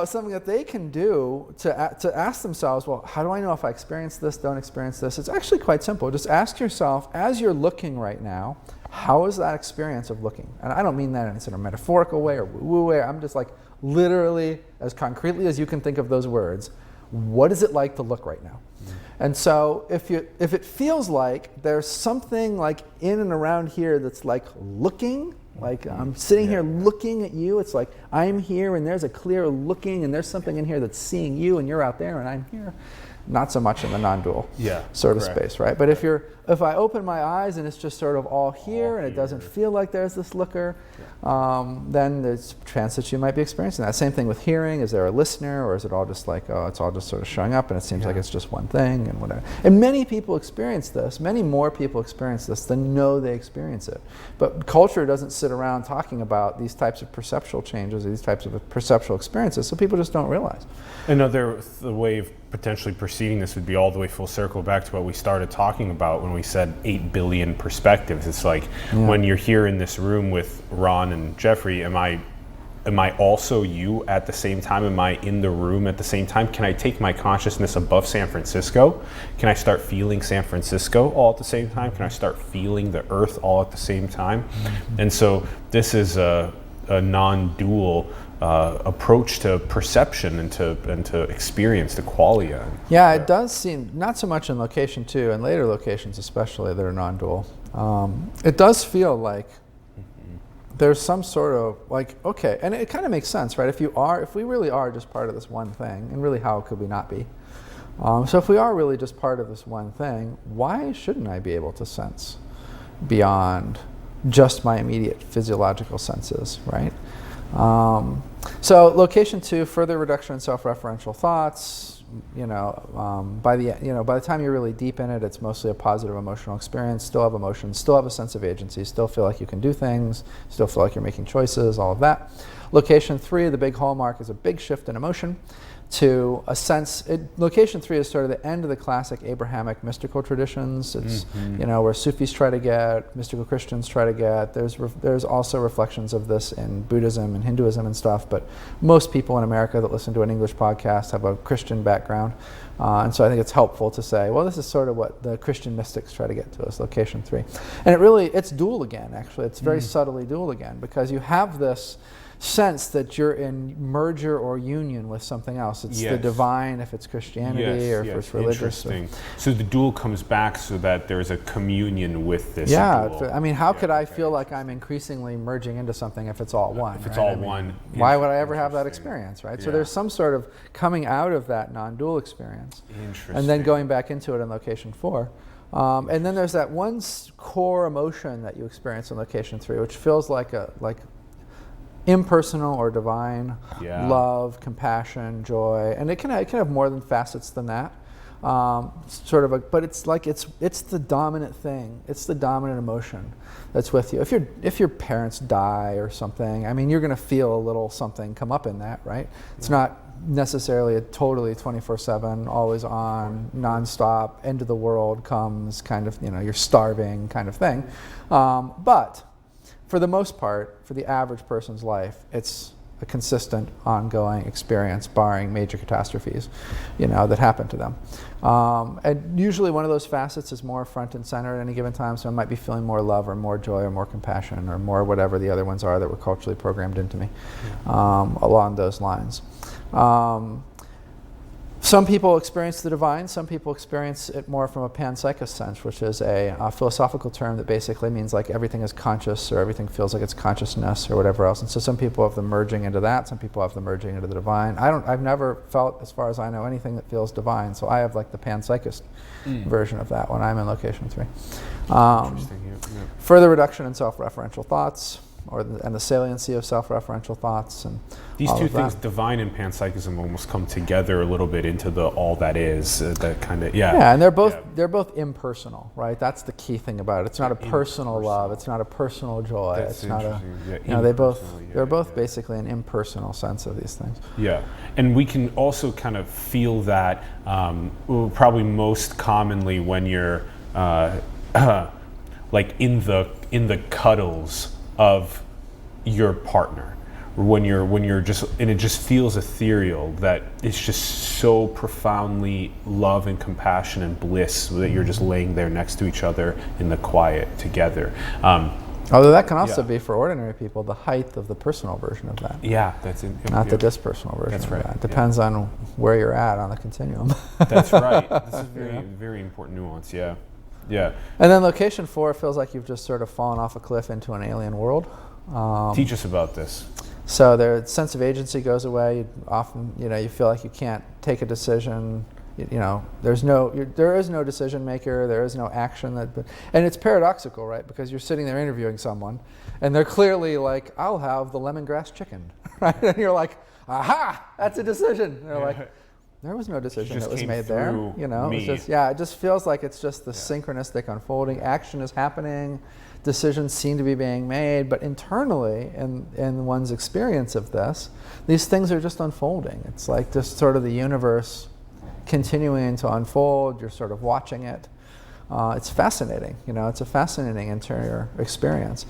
Something that they can do to ask themselves, well, how do I know if I experience this, don't experience this? It's actually quite simple. Just ask yourself, as you're looking right now, how is that experience of looking? And I don't mean that in a sort of metaphorical way or woo-woo way. I'm just like, literally, as concretely as you can think of those words, what is it like to look right now? And so if it feels like there's something like in and around here that's like looking, like I'm sitting here looking at you, it's like I'm here and there's a clear looking and there's something in here that's seeing you and you're out there and I'm here. Not so much in the non-dual sort of space, right? But if I open my eyes and it's just sort of all here and it doesn't feel like there's this looker, then there's a chance that you might be experiencing that. Same thing with hearing. Is there a listener, or is it all just like, oh, it's all just sort of showing up and it seems like it's just one thing and whatever. And many people experience this. Many more people experience this than know they experience it. But culture doesn't sit around talking about these types of perceptual changes, or these types of perceptual experiences, so people just don't realize. The way of potentially proceeding this would be all the way full circle back to what we started talking about when we said 8 billion perspectives. It's like when you're here in this room with Ron and Jeffrey, am I also you at the same time? Am I in the room at the same time? Can I take my consciousness above San Francisco? Can I start feeling San Francisco all at the same time? Can I start feeling the earth all at the same time? And so this is a non-dual approach to perception and to experience the qualia. Yeah, it does seem, not so much in location 2 and later locations especially that are non-dual. It does feel like there's some sort of like, okay, and it kind of makes sense, right? If we really are just part of this one thing, and really how could we not be? So if we are really just part of this one thing, why shouldn't I be able to sense beyond just my immediate physiological senses, right? So location 2, further reduction in self-referential thoughts. By the time you're really deep in it, it's mostly a positive emotional experience. Still have emotions, still have a sense of agency, still feel like you can do things, still feel like you're making choices, all of that. Location 3, the big hallmark, is a big shift in emotion to a sense. Location 3 is sort of the end of the classic Abrahamic mystical traditions. It's where Sufis try to get, mystical Christians try to get. There's also reflections of this in Buddhism and Hinduism and stuff, but most people in America that listen to an English podcast have a Christian background. And so I think it's helpful to say, well, this is sort of what the Christian mystics try to get to us, location 3. And it's dual again, actually. It's very subtly dual again, because you have this sense that you're in merger or union with something else. It's the divine if it's Christianity or if it's religious. Interesting. So the dual comes back so that there's a communion with this dual. I mean, how could I feel like I'm increasingly merging into something if it's all one? If it's all one. Why would I ever have that experience, right? So there's some sort of coming out of that non-dual experience. And then going back into it in location 4. And then there's that one core emotion that you experience in location 3, which feels like impersonal or divine, love, compassion, joy, and it can have more than facets than that. But it's like it's the dominant thing. It's the dominant emotion that's with you. If your parents die or something, I mean, you're going to feel a little something come up in that, right? It's not necessarily a totally 24/7, always on, nonstop, end of the world comes kind of, you're starving kind of thing, but for the most part, for the average person's life, it's a consistent, ongoing experience, barring major catastrophes, that happen to them. And usually one of those facets is more front and center at any given time, so I might be feeling more love or more joy or more compassion or more whatever the other ones are that were culturally programmed into me along those lines. Some people experience the divine, some people experience it more from a panpsychist sense, which is a philosophical term that basically means like everything is conscious or everything feels like it's consciousness or whatever else. And so some people have the merging into that, some people have the merging into the divine. I've never felt, as far as I know, anything that feels divine, so I have like the panpsychist version of that when I'm in location 3. Further reduction in self-referential thoughts. and the saliency of self-referential thoughts, and These all two of things, that. divine and panpsychism, almost come together a little bit into the all that is. That kind of Yeah, and they're both Yeah. they're both impersonal, right? That's the key thing about it. It's not a personal love. It's not a personal joy. That's it's not a interesting. Yeah, you know they both impersonal, yeah, they're both yeah. basically an impersonal sense of these things. Yeah, and we can also kind of feel that probably most commonly when you're like in the cuddles of your partner, when you're just, and it just feels ethereal, that it's just so profoundly love and compassion and bliss that you're just laying there next to each other in the quiet together. Although that can also Yeah. be for ordinary people the height of the personal version of that, Yeah, that's it. not the Yeah. dispersonal version That's of right, that. yeah. Depends on where you're at on the continuum. That's right. This is very, very important nuance. Yeah, yeah. And then location 4 feels like you've just sort of fallen off a cliff into an alien world. Teach us about this. So their sense of agency goes away. You often, you feel like you can't take a decision. There is no decision maker. There is no action and it's paradoxical, right? Because you're sitting there interviewing someone, and they're clearly like, "I'll have the lemongrass chicken," right? And you're like, "Aha, that's a decision." And they're like, "There was no decision just that was came made there." through It's me. just it just feels like it's just the synchronistic unfolding. Action is happening. Decisions seem to be being made, but internally, in one's experience of this, these things are just unfolding. It's like just sort of the universe continuing to unfold. You're sort of watching it. It's fascinating. It's a fascinating interior experience.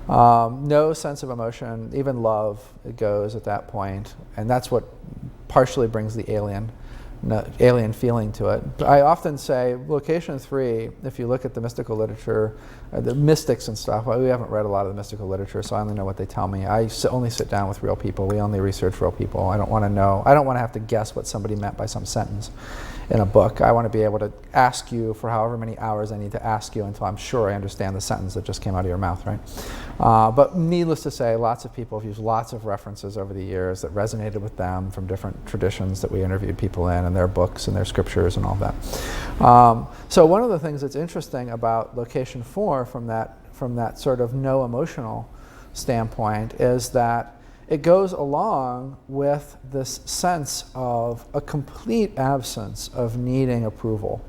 No sense of emotion, even love, it goes at that point, and that's what partially brings the alien feeling to it. I often say location 3, if you look at the mystical literature, the mystics and stuff, we haven't read a lot of the mystical literature, so I only know what they tell me. I only sit down with real people. We only research real people. I don't want to have to guess what somebody meant by some sentence in a book. I want to be able to ask you for however many hours I need to ask you until I'm sure I understand the sentence that just came out of your mouth, right? But needless to say, lots of people have used lots of references over the years that resonated with them from different traditions that we interviewed people in, and their books and their scriptures and all that. So one of the things that's interesting about location 4 from that sort of no emotional standpoint is that it goes along with this sense of a complete absence of needing approval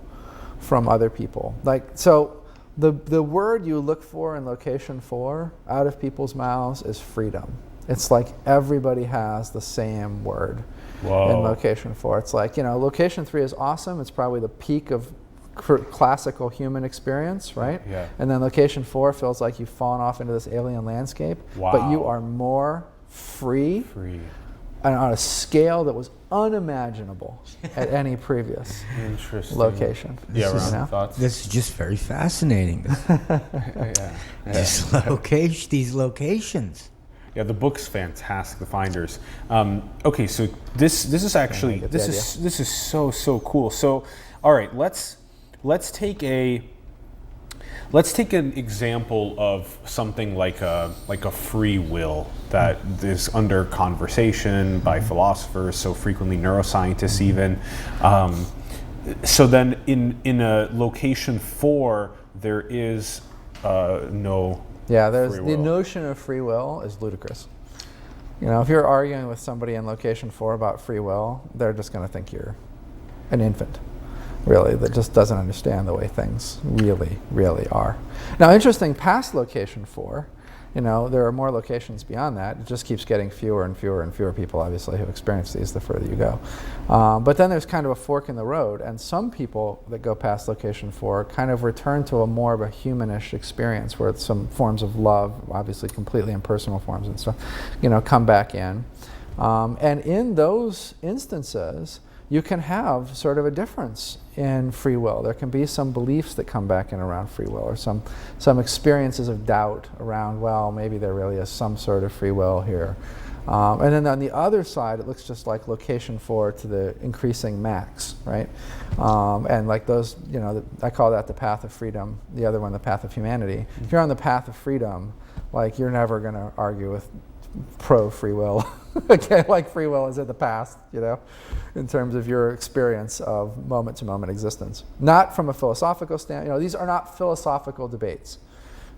from other people. So the word you look for in location 4 out of people's mouths is freedom. It's like everybody has the same word in location 4. It's like, location 3 is awesome. It's probably the peak of classical human experience, right? Yeah. And then location 4 feels like you've fallen off into this alien landscape, Wow. but you are more free and on a scale that was unimaginable at any previous Interesting. location. Yeah, You Ron, know? thoughts? This is just very fascinating. These locations. Yeah, the book's fantastic. The Finders. Okay, so this is actually get the this is so cool. So, all right, let's take an example of something like a free will that is under conversation by philosophers, so frequently neuroscientists even. So then in a location 4, there is no. Yeah, there's free the will. notion of free will is ludicrous. If you're arguing with somebody in location 4 about free will, they're just going to think you're an infant, really, that just doesn't understand the way things really, really are. Now, interesting, past location 4, there are more locations beyond that. It just keeps getting fewer and fewer and fewer people, obviously, who experience these the further you go. But then there's kind of a fork in the road, and some people that go past location 4 kind of return to a more of a humanish experience where some forms of love, obviously completely impersonal forms and stuff, come back in. And in those instances, you can have sort of a difference in free will. There can be some beliefs that come back in around free will, or some experiences of doubt around, well, maybe there really is some sort of free will here. And then on the other side, it looks just like location 4 to the increasing max, right? And like those, I call that the path of freedom, the other one the path of humanity. If you're on the path of freedom, like you're never going to argue with pro-free will. Okay, like free will is in the past, in terms of your experience of moment-to-moment existence. Not from a philosophical standpoint. These are not philosophical debates.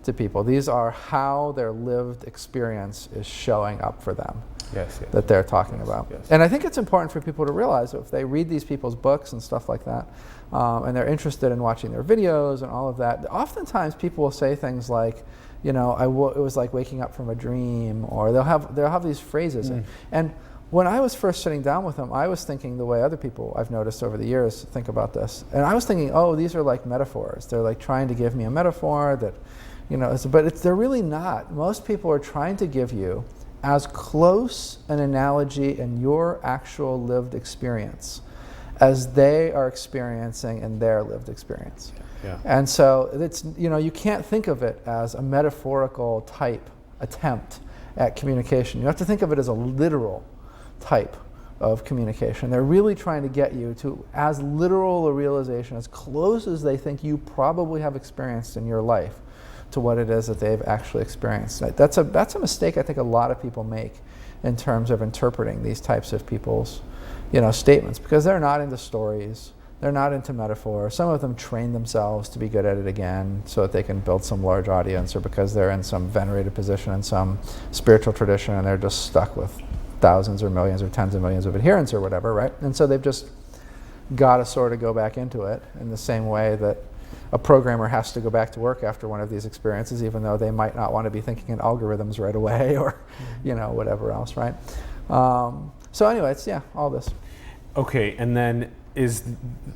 to people. These are how their lived experience is showing up for them. Yes, yes. That they're talking about. Yes. And I think it's important for people to realize that if they read these people's books and stuff like that, and they're interested in watching their videos and all of that, oftentimes people will say things like, you know, it was like waking up from a dream, or they'll have these phrases. And when I was first sitting down with them, I was thinking the way other people I've noticed over the years think about this. And I was thinking, oh, these are like metaphors. They're like trying to give me a metaphor that, you know, but they're really not. Most people are trying to give you as close an analogy in your actual lived experience as they are experiencing in their lived experience. Yeah. And so it's, you know, you can't think of it as a metaphorical type attempt at communication. You have to think of it as a literal type of communication. They're really trying to get you to as literal a realization, as close as they think you probably have experienced in your life, to what it is that they've actually experienced. That's a mistake I think a lot of people make in terms of interpreting these types of people's, you know, statements, because they're not into stories, they're not into metaphor. Some of them train themselves to be good at it again so that they can build some large audience, or because they're in some venerated position in some spiritual tradition and they're just stuck with thousands or millions or tens of millions of adherents or whatever, right? And so they've just got to sort of go back into it in the same way that a programmer has to go back to work after one of these experiences, even though they might not want to be thinking in algorithms right away, or, you know, whatever else, right? So anyway, it's, yeah, all this. Okay, and then is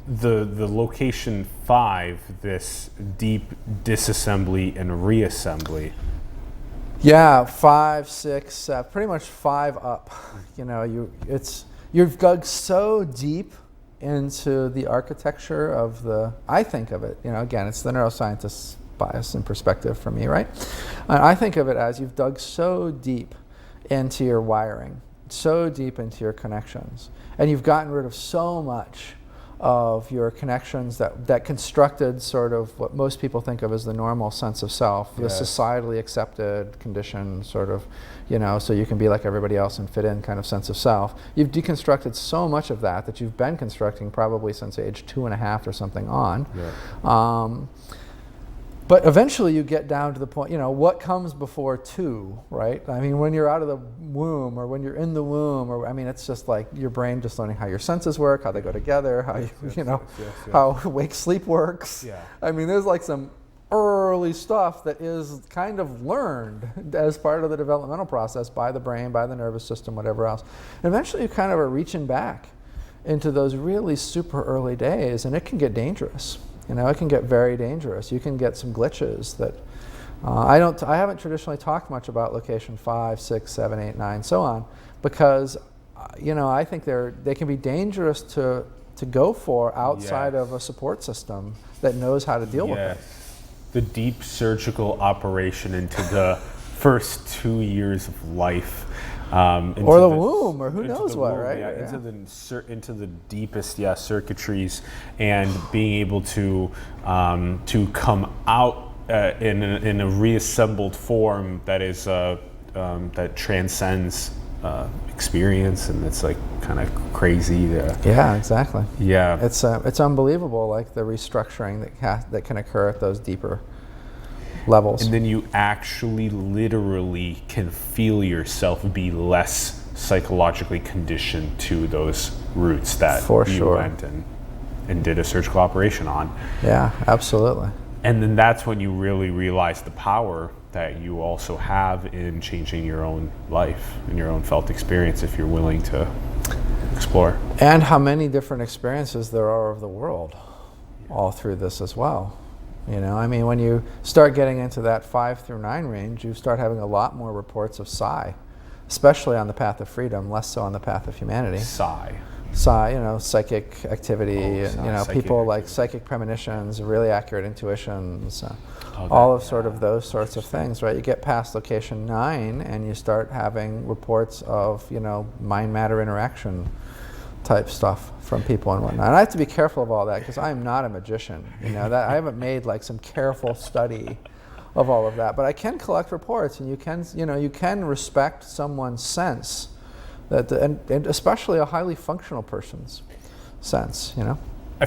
the location 5 this deep disassembly and reassembly? Yeah, 5, 6, pretty much 5 up. You know, you've dug so deep into the architecture of I think of it, you know, again, it's the neuroscientist's bias and perspective for me, right? And I think of it as you've dug so deep into your wiring, so deep into your connections, and you've gotten rid of so much of your connections that constructed sort of what most people think of as the normal sense of self, the societally accepted condition sort of, you know, so you can be like everybody else and fit in kind of sense of self. You've deconstructed so much of that you've been constructing probably since age 2.5 or something on. Yeah. But eventually you get down to the point, you know, what comes before 2, right? I mean, when you're out of the womb, or when you're in the womb, or, I mean, it's just like your brain just learning how your senses work, how they go together, how how wake sleep works. Yeah. I mean, there's like some early stuff that is kind of learned as part of the developmental process by the brain, by the nervous system, whatever else. And eventually you kind of are reaching back into those really super early days, and it can get dangerous. You know, it can get very dangerous. You can get some glitches that I haven't traditionally talked much about location 5, 6, 7, 8, 9, so on, because you know, I think they can be dangerous to go for outside of a support system that knows how to deal with it. The deep surgical operation into the first 2 years of life. Or the womb, or who knows what, right? Yeah, into the deepest, circuitries, and being able to come out in a reassembled form that is that transcends experience, and it's like kind of crazy. Yeah, exactly. Yeah, it's unbelievable, like the restructuring that can occur at those deeper levels. And then you actually literally can feel yourself be less psychologically conditioned to those roots that you went and did a surgical operation on. Yeah, absolutely. And then that's when you really realize the power that you also have in changing your own life and your own felt experience if you're willing to explore. And how many different experiences there are of the world all through this as well. You know, I mean, when you start getting into that 5 through 9 range, you start having a lot more reports of psi, especially on the path of freedom, less so on the path of humanity. Psi, you know, psychic activity, people like psychic premonitions, really accurate intuitions, all of sort of those sorts of things, right? You get past location 9 and you start having reports of, you know, mind-matter interaction type stuff from people and whatnot. And I have to be careful of all that because I am not a magician. You know, that I haven't made like some careful study of all of that. But I can collect reports, and you can respect someone's sense, and especially a highly functional person's sense. You know, I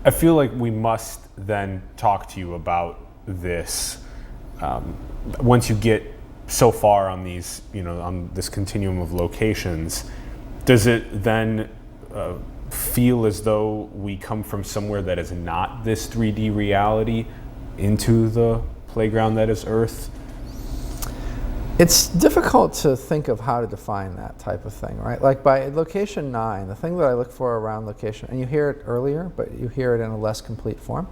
feel like we must then talk to you about this once you get so far on these, on this continuum of locations, does it then feel as though we come from somewhere that is not this 3D reality into the playground that is Earth? It's difficult to think of how to define that type of thing, right? Like by location 9, the thing that I look for around location, and you hear it earlier, but you hear it in a less complete form.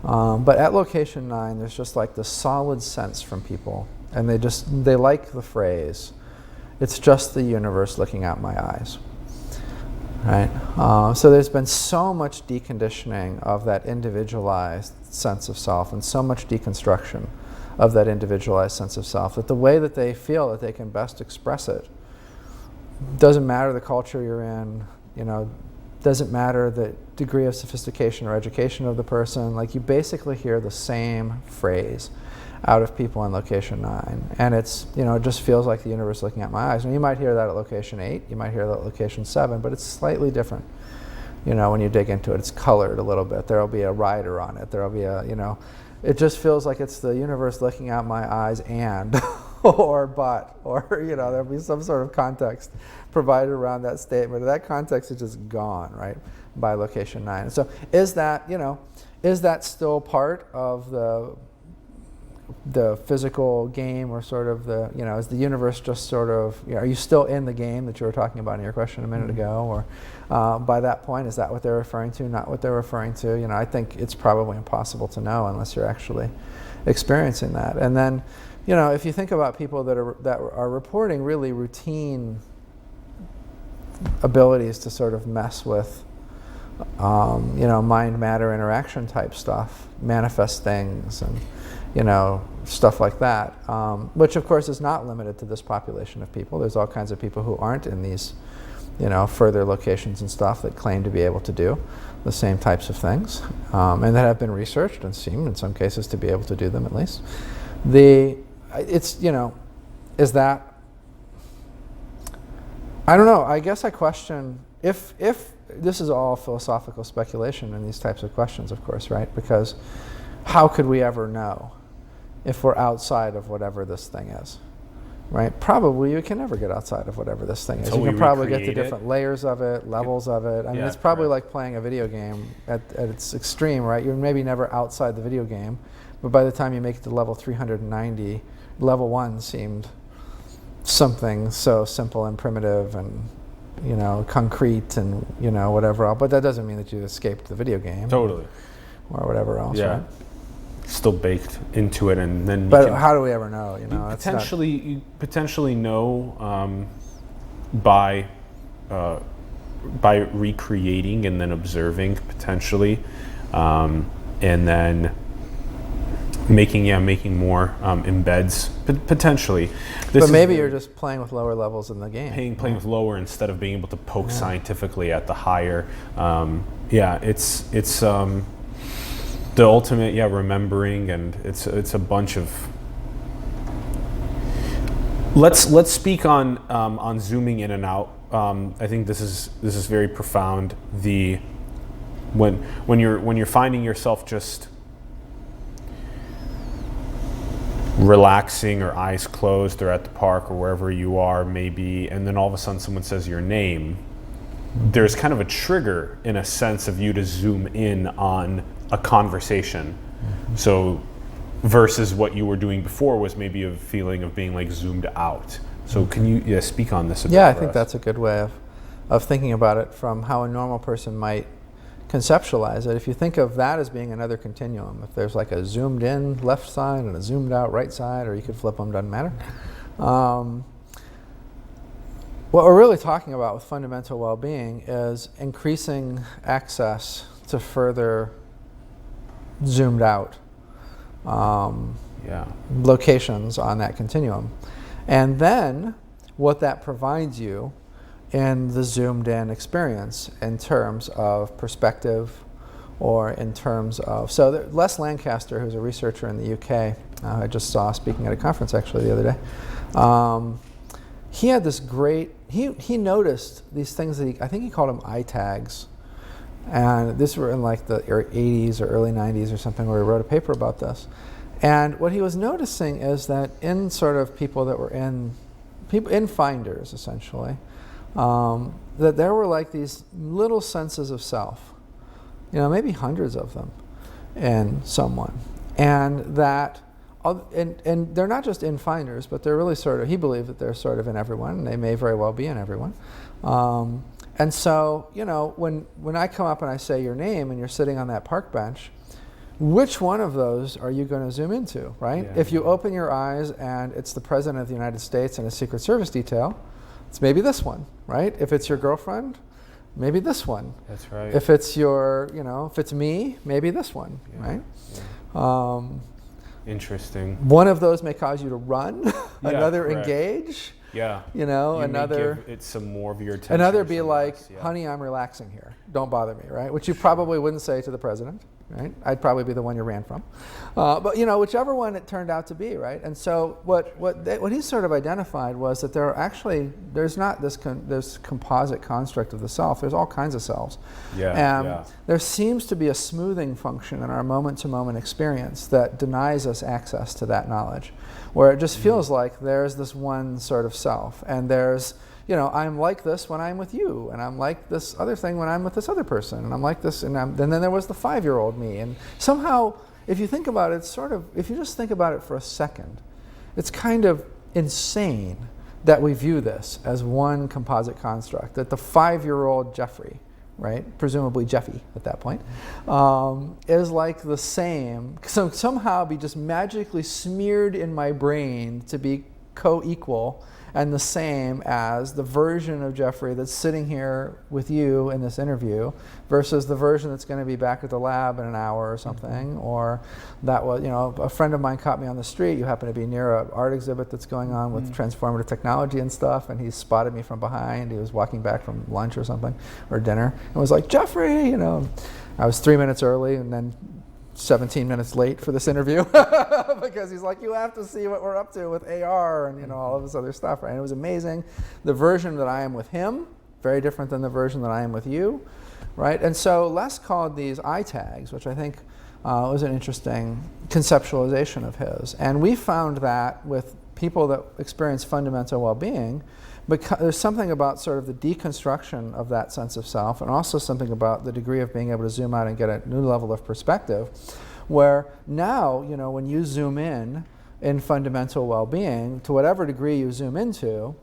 But at location 9, there's just like the solid sense from people, and they like the phrase, "It's just the universe looking out my eyes." Right? So there's been so much deconditioning of that individualized sense of self, and so much deconstruction of that individualized sense of self, that the way that they feel that they can best express it doesn't matter the culture you're in, doesn't matter the degree of sophistication or education of the person. Like, you basically hear the same phrase out of people in location 9, and it's, it just feels like the universe looking at my eyes. And you might hear that at location 8, you might hear that at location 7, but it's slightly different. When you dig into it, it's colored a little bit. There'll be a rider on it. There'll be it just feels like it's the universe looking out my eyes and, or but, or, there'll be some sort of context provided around that statement. That context is just gone, right, by location 9. And so is that still part of the physical game, or sort of is the universe just sort of, are you still in the game that you were talking about in your question a minute ago? Or by that point, is that what they're referring to, not what they're referring to? I think it's probably impossible to know unless you're actually experiencing that. And then, if you think about people that are reporting really routine abilities to sort of mess with mind-matter interaction type stuff, manifest things, and stuff like that, which of course is not limited to this population of people. There's all kinds of people who aren't in these, further locations and stuff that claim to be able to do the same types of things, and that have been researched and seem in some cases to be able to do them at least. Is that, I don't know, I guess I question if this is all philosophical speculation in these types of questions, of course, right? Because how could we ever know if we're outside of whatever this thing is, right? Probably you can never get outside of whatever this thing is. You can probably get to different layers of it, levels of it. I mean, it's probably like playing a video game at its extreme, right? You're maybe never outside the video game, but by the time you make it to level 390, level 1 seemed something so simple and primitive and, concrete and, whatever else. But that doesn't mean that you escaped the video game. Totally. Or whatever else, right? Still baked into it, and then. But how do we ever know? You potentially know by recreating and then observing potentially, and then making more embeds potentially. But maybe you're just playing with lower levels in the game. Playing with lower instead of being able to poke scientifically at the higher. It's the ultimate, remembering, and it's a bunch of. Let's speak on zooming in and out. I think this is very profound. When you're finding yourself just relaxing or eyes closed, or at the park or wherever you are maybe, and then all of a sudden someone says your name, there's kind of a trigger in a sense of you to zoom in on a conversation. So versus what you were doing before was maybe a feeling of being like zoomed out. So can you speak on this a bit? I think that's a good way of thinking about it from how a normal person might conceptualize it. If you think of that as being another continuum, if there's like a zoomed in left side and a zoomed out right side, or you could flip them, doesn't matter. What we're really talking about with fundamental well-being is increasing access to further zoomed out locations on that continuum. And then what that provides you in the zoomed in experience in terms of perspective, or in terms of, Les Lancaster, who's a researcher in the UK, I just saw speaking at a conference actually the other day, he had this great, he noticed these things that I think he called them eye tags. And this were in like the 80s or early 90s or something, where he wrote a paper about this. And what he was noticing is that in sort of people that were in finders, essentially, that there were like these little senses of self, maybe hundreds of them in someone. And that, and they're not just in finders, but they're really sort of, he believed that they're sort of in everyone, and they may very well be in everyone. And so, when I come up and I say your name and you're sitting on that park bench, which one of those are you going to zoom into, right? Yeah, if you open your eyes and it's the President of the United States and a Secret Service detail, it's maybe this one, right? If it's your girlfriend, maybe this one. That's right. If it's your, if it's me, maybe this one, Yeah, right? yeah. Interesting. One of those may cause you to run, Yeah, another correct. engage, Yeah. another. May give it some more of your attention. Another be some like, less, yeah. honey, I'm relaxing here. Don't bother me, right? Which you probably wouldn't say to the president, right? I'd probably be the one you ran from. But, whichever one it turned out to be, right? And so what he sort of identified was that there's not this composite construct of the self. There's all kinds of selves. Yeah, And there seems to be a smoothing function in our moment-to-moment experience that denies us access to that knowledge, where it just feels like there's this one sort of self, and there's, I'm like this when I'm with you, and I'm like this other thing when I'm with this other person, and I'm like this, and then there was the 5-year-old me, and somehow, if you think about it, if you just think about it for a second, it's kind of insane that we view this as one composite construct, that the 5-year-old Jeffrey, right, presumably Jeffy at that point, is like the same, so somehow be just magically smeared in my brain to be co-equal and the same as the version of Jeffrey that's sitting here with you in this interview versus the version that's going to be back at the lab in an hour or something, or that was, a friend of mine caught me on the street. You happen to be near an art exhibit that's going on with transformative technology and stuff, and he spotted me from behind. He was walking back from lunch or something, or dinner, and was like, Jeffrey, I was 3 minutes early and then 17 minutes late for this interview because he's like, you have to see what we're up to with AR and all of this other stuff, right? And it was amazing. The version that I am with him, very different than the version that I am with you, right? And so Les called these I tags, which I think was an interesting conceptualization of his. And we found that with people that experience fundamental well-being, because there's something about sort of the deconstruction of that sense of self, and also something about the degree of being able to zoom out and get a new level of perspective, where now, when you zoom in fundamental well-being, to whatever degree you zoom into,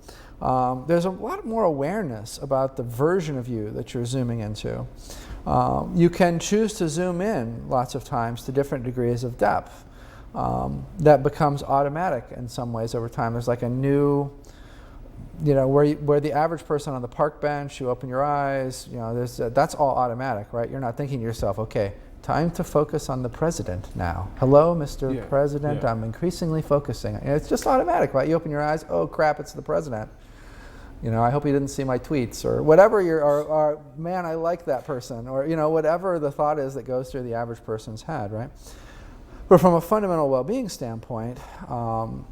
there's a lot more awareness about the version of you that you're zooming into. You can choose to zoom in lots of times to different degrees of depth. That becomes automatic in some ways over time. There's like a new, where the average person on the park bench, you open your eyes, that's all automatic, right? You're not thinking to yourself, okay, time to focus on the president now. Hello, Mr. President, I'm increasingly focusing. It's just automatic, right? You open your eyes, oh crap, it's the president. I hope he didn't see my tweets, or whatever or man, I like that person, or whatever the thought is that goes through the average person's head, right? But from a fundamental well-being standpoint,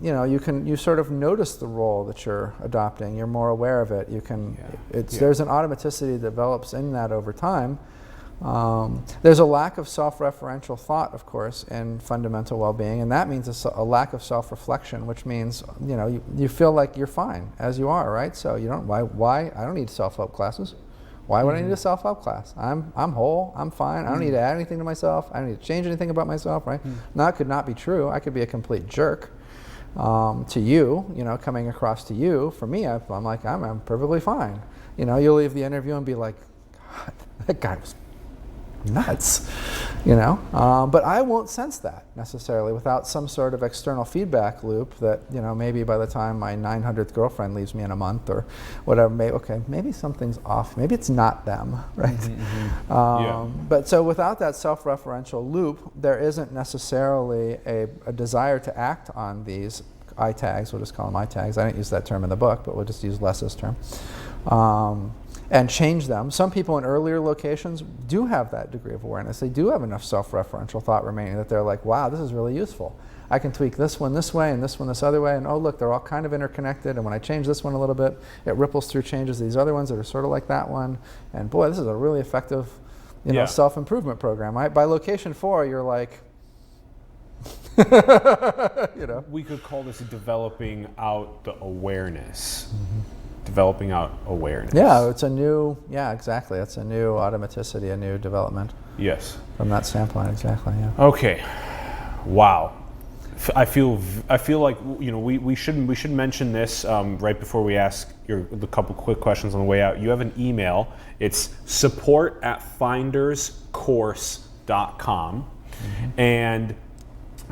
you sort of notice the role that you're adopting. You're more aware of it. There's an automaticity that develops in that over time. There's a lack of self-referential thought, of course, in fundamental well-being, and that means a lack of self-reflection, which means you feel like you're fine as you are, right? So you don't why I don't need self-help classes. Why would I need a self-help class? I'm whole. I'm fine. I don't need to add anything to myself. I don't need to change anything about myself, right? That could not be true. I could be a complete jerk to you, coming across to you. For me, I'm like, I'm perfectly fine. You'll leave the interview and be like, God, that guy was nuts, but I won't sense that necessarily without some sort of external feedback loop that, maybe by the time my 900th girlfriend leaves me in a month or whatever, maybe something's off. Maybe it's not them, right? But so without that self-referential loop, there isn't necessarily a desire to act on these I tags. We'll just call them I tags. I didn't use that term in the book, but we'll just use Les's term. And change them. Some people in earlier locations do have that degree of awareness. They do have enough self-referential thought remaining that they're like, wow, this is really useful. I can tweak this one this way and this one this other way, and oh look, they're all kind of interconnected, and when I change this one a little bit, it ripples through changes these other ones that are sort of like that one, and boy, this is a really effective self-improvement program. Right? By location 4, you're like, You know. We could call this developing out the awareness. Developing out awareness. Yeah, it's a new. Yeah, exactly. It's a new automaticity, a new development Yes. from that standpoint. Exactly. Yeah. Okay. Wow. I feel like, you know, we should mention this right before we ask the couple quick questions on the way out. You have an email. It's support@finderscourse.com, and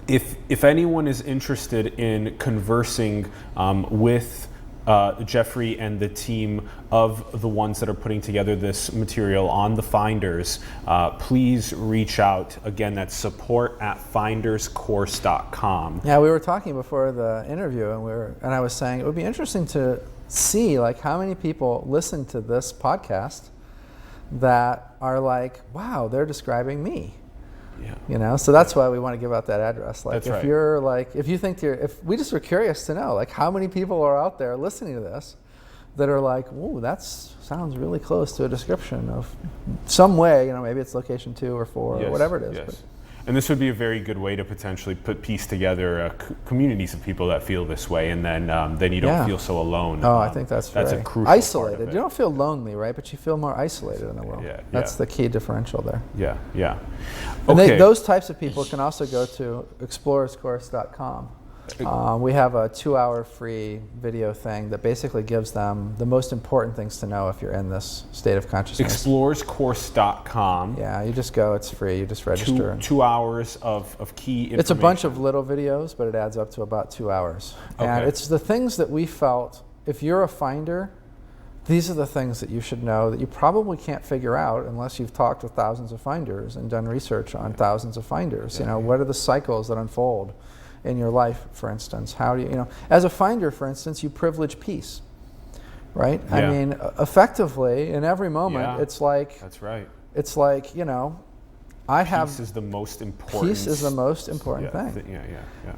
if anyone is interested in conversing with Jeffrey and the team of the ones that are putting together this material on the Finders, please reach out. Again, that's support@finderscourse.com. Yeah, we were talking before the interview, and I was saying it would be interesting to see like how many people listen to this podcast that are like, wow, they're describing me. Yeah. You know, so that's why we want to give out that address. Like, That's if right. you're like, if you think if we just were curious to know, like, how many people are out there listening to this that are like, "Ooh, that sounds really close to a description of some way." You know, maybe it's location 2 or 4 or whatever it is. Yes. But And this would be a very good way to potentially piece together communities of people that feel this way, and then you don't Yeah. feel so alone. oh, I think that's a very crucial part isolated. of it. You don't feel lonely, right? But you feel more isolated in the world. Yeah, That's yeah. the key differential there. Yeah, yeah. And Okay. those types of people can also go to explorerscourse.com. We have a 2-hour free video thing that basically gives them the most important things to know if you're in this state of consciousness. Explorerscourse.com. Yeah, you just go, it's free, you just register. 2 hours of key information. It's a bunch of little videos, but it adds up to about 2 hours. And Okay. it's the things that we felt, if you're a finder, these are the things that you should know that you probably can't figure out unless you've talked with thousands of finders and done research on thousands of finders. You know, what are the cycles that unfold in your life, for instance? How do you know, as a finder, for instance, you privilege peace, right? I Yeah. mean, effectively, in every moment, Yeah. it's like, you know, I have, Peace is the most important. peace is the most important thing. Yeah.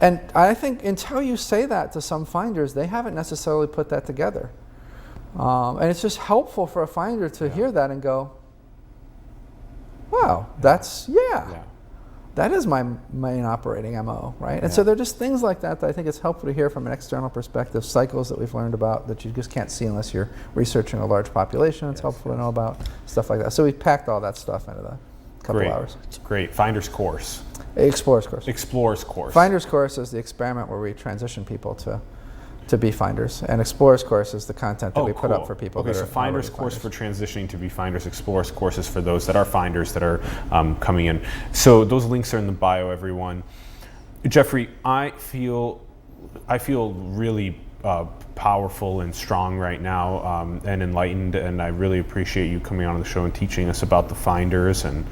And I think until you say that to some finders, they haven't necessarily put that together. And it's just helpful for a finder to hear that and go, wow, that's, that is my main operating MO, right? And so they're just things like that I think it's helpful to hear from an external perspective, cycles that we've learned about that you just can't see unless you're researching a large population. It's helpful to know about stuff like that. So we packed all that stuff into the couple hours. Great. Finder's Course. Explorer's Course. Explorer's Course. Finder's Course is the experiment where we transition people to be finders, and Explorer's Course is the content that we put up for people. Okay, that so are Finder's already Course finders. for transitioning to be finders, Explorer's Course is for those that are finders that are coming in. So those links are in the bio, everyone. Jeffrey, I feel really powerful and strong right now, and enlightened, and I really appreciate you coming on the show and teaching us about the finders. And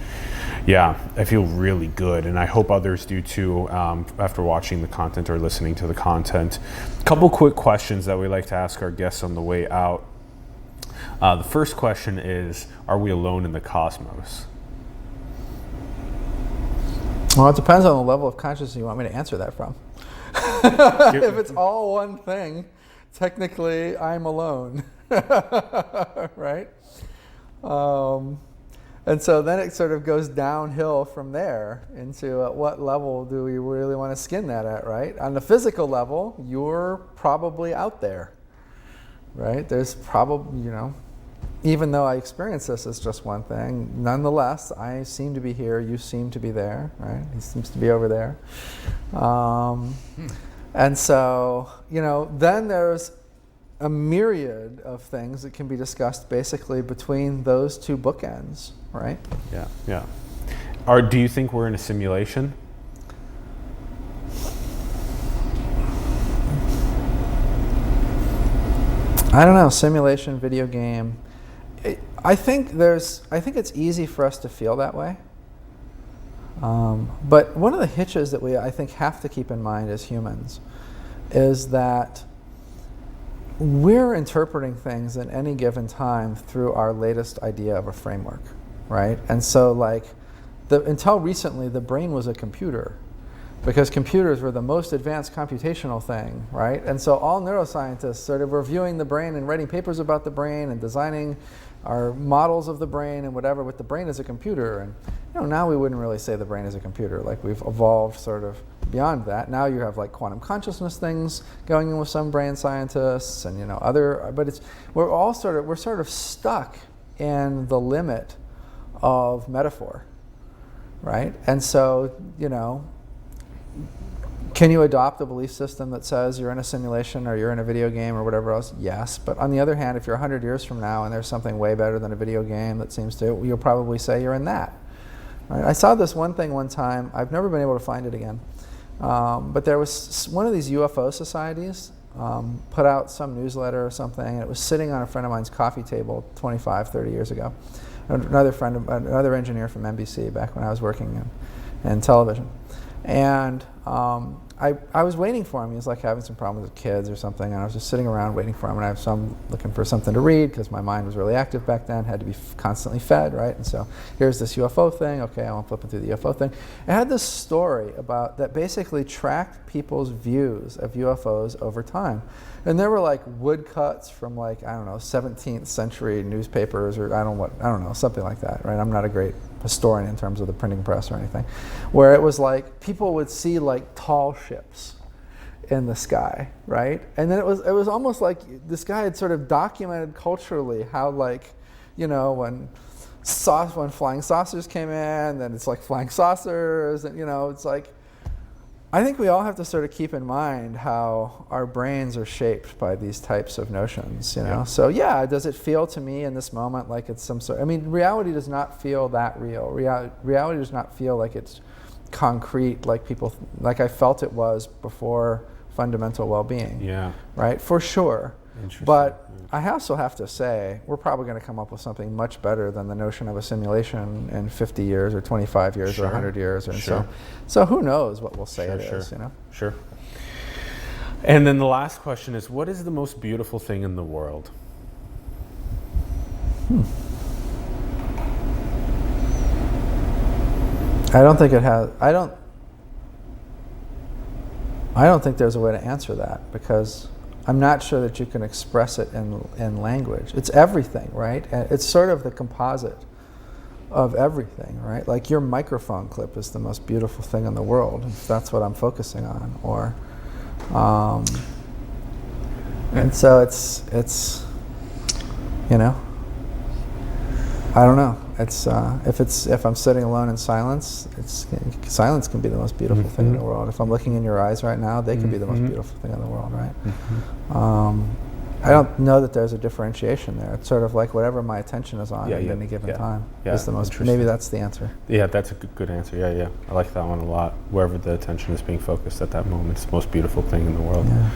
yeah, I feel really good, and I hope others do too after watching the content or listening to the content. A couple quick questions that we like to ask our guests on the way out. The first question is, are we alone in the cosmos? Well, it depends on the level of consciousness you want me to answer that from. If it's all one thing, technically I'm alone, right? And so then it sort of goes downhill from there into at what level do we really want to skin that at, right? On the physical level, you're probably out there, right? There's probably, you know, even though I experience this as just one thing, nonetheless, I seem to be here, you seem to be there, right? He seems to be over there. And so, you know, then there's a myriad of things that can be discussed basically between those two bookends, right? Yeah. Do you think we're in a simulation? I don't know, simulation, video game. I think it's easy for us to feel that way. But one of the hitches that I think have to keep in mind as humans is that we're interpreting things at any given time through our latest idea of a framework, right? And so like, until recently, the brain was a computer because computers were the most advanced computational thing, right? And so all neuroscientists sort of reviewing the brain and writing papers about the brain and designing our models of the brain and whatever with the brain as a computer. And you know, now we wouldn't really say the brain is a computer. Like we've evolved sort of beyond that. Now you have like quantum consciousness things going in with some brain scientists, and other. But we're sort of stuck in the limit of metaphor, right? And so can you adopt a belief system that says you're in a simulation or you're in a video game or whatever else? Yes. But on the other hand, if you're 100 years from now and there's something way better than a video game that seems to, you'll probably say you're in that. Right? I saw this one thing one time. I've never been able to find it again. But there was one of these UFO societies put out some newsletter or something, and it was sitting on a friend of mine's coffee table 25, 30 years ago. Another engineer from NBC back when I was working in television. And I was waiting for him. He was like having some problems with kids or something, and I was just sitting around waiting for him. And I'm looking for something to read because my mind was really active back then, had to be constantly fed, right? And so here's this UFO thing. Okay, I'm flipping through the UFO thing. It had this story about that basically tracked people's views of UFOs over time. And there were like woodcuts from 17th century newspapers, or I don't know, something like that, right? I'm not a great historian in terms of the printing press or anything, where it was like people would see like tall ships in the sky, right? And then it was almost like this guy had sort of documented culturally how when flying saucers came in, then it's like flying saucers, and it's like, I think we all have to sort of keep in mind how our brains are shaped by these types of notions, Yeah. So yeah, does it feel to me in this moment like it's some sort? I mean, reality does not feel that real. Reality does not feel like it's concrete, like I felt it was before fundamental well-being. Yeah. Right. For sure. But I also have to say, we're probably going to come up with something much better than the notion of a simulation in 50 years or 25 years or 100 years. And so who knows what we'll say it is, Sure. And then the last question is, what is the most beautiful thing in the world? I don't think it has. I don't think there's a way to answer that, because I'm not sure that you can express it in language. It's everything, right? And it's sort of the composite of everything, right? Like your microphone clip is the most beautiful thing in the world, if that's what I'm focusing on. Or, and so it's I don't know. It's if I'm sitting alone in silence, silence can be the most beautiful thing in the world. If I'm looking in your eyes right now, they can be the most beautiful thing in the world, right? I don't know that there's a differentiation there. It's sort of like whatever my attention is on at any given time is the most. Maybe that's the answer. Yeah, that's a good answer. Yeah. I like that one a lot. Wherever the attention is being focused at that moment, it's the most beautiful thing in the world. Yeah.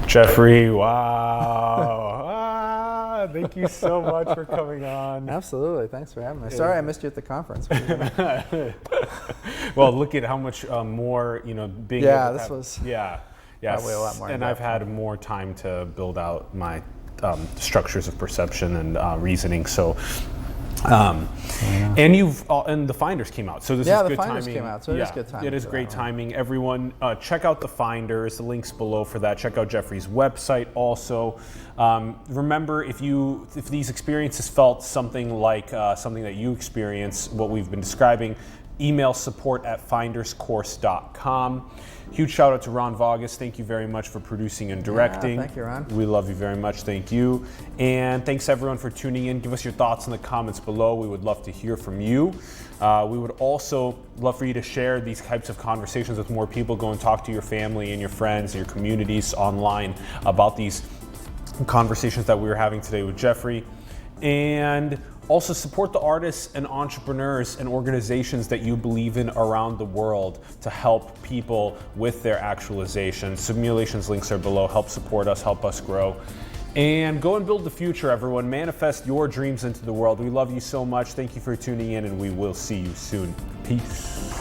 Jeffrey, wow. Thank you so much for coming on. Absolutely. Thanks for having me. Sorry I missed you at the conference. Well, look at how much more, being Yeah, able to this have, was yes. probably a lot more. And I've had more time to build out my structures of perception and reasoning. So, and and the Finders came out. So this is good timing. Yeah, the Finders came out. So it is good timing. It is great timing. Everyone, check out the Finders. The link's below for that. Check out Jeffrey's website also. Remember, if these experiences felt something like something that you experience, what we've been describing, email support@finderscourse.com. Huge shout out to Ron Vargas. Thank you very much for producing and directing. Thank you, Ron. We love you very much. Thank you. And thanks everyone for tuning in. Give us your thoughts in the comments below. We would love to hear from you. We would also love for you to share these types of conversations with more people. Go and talk to your family and your friends and your communities online about these conversations that we were having today with Jeffrey. And also support the artists and entrepreneurs and organizations that you believe in around the world to help people with their actualization. Simulations links are below. Help support us, help us grow. And go and build the future, everyone. Manifest your dreams into the world. We love you so much. Thank you for tuning in, and we will see you soon. Peace.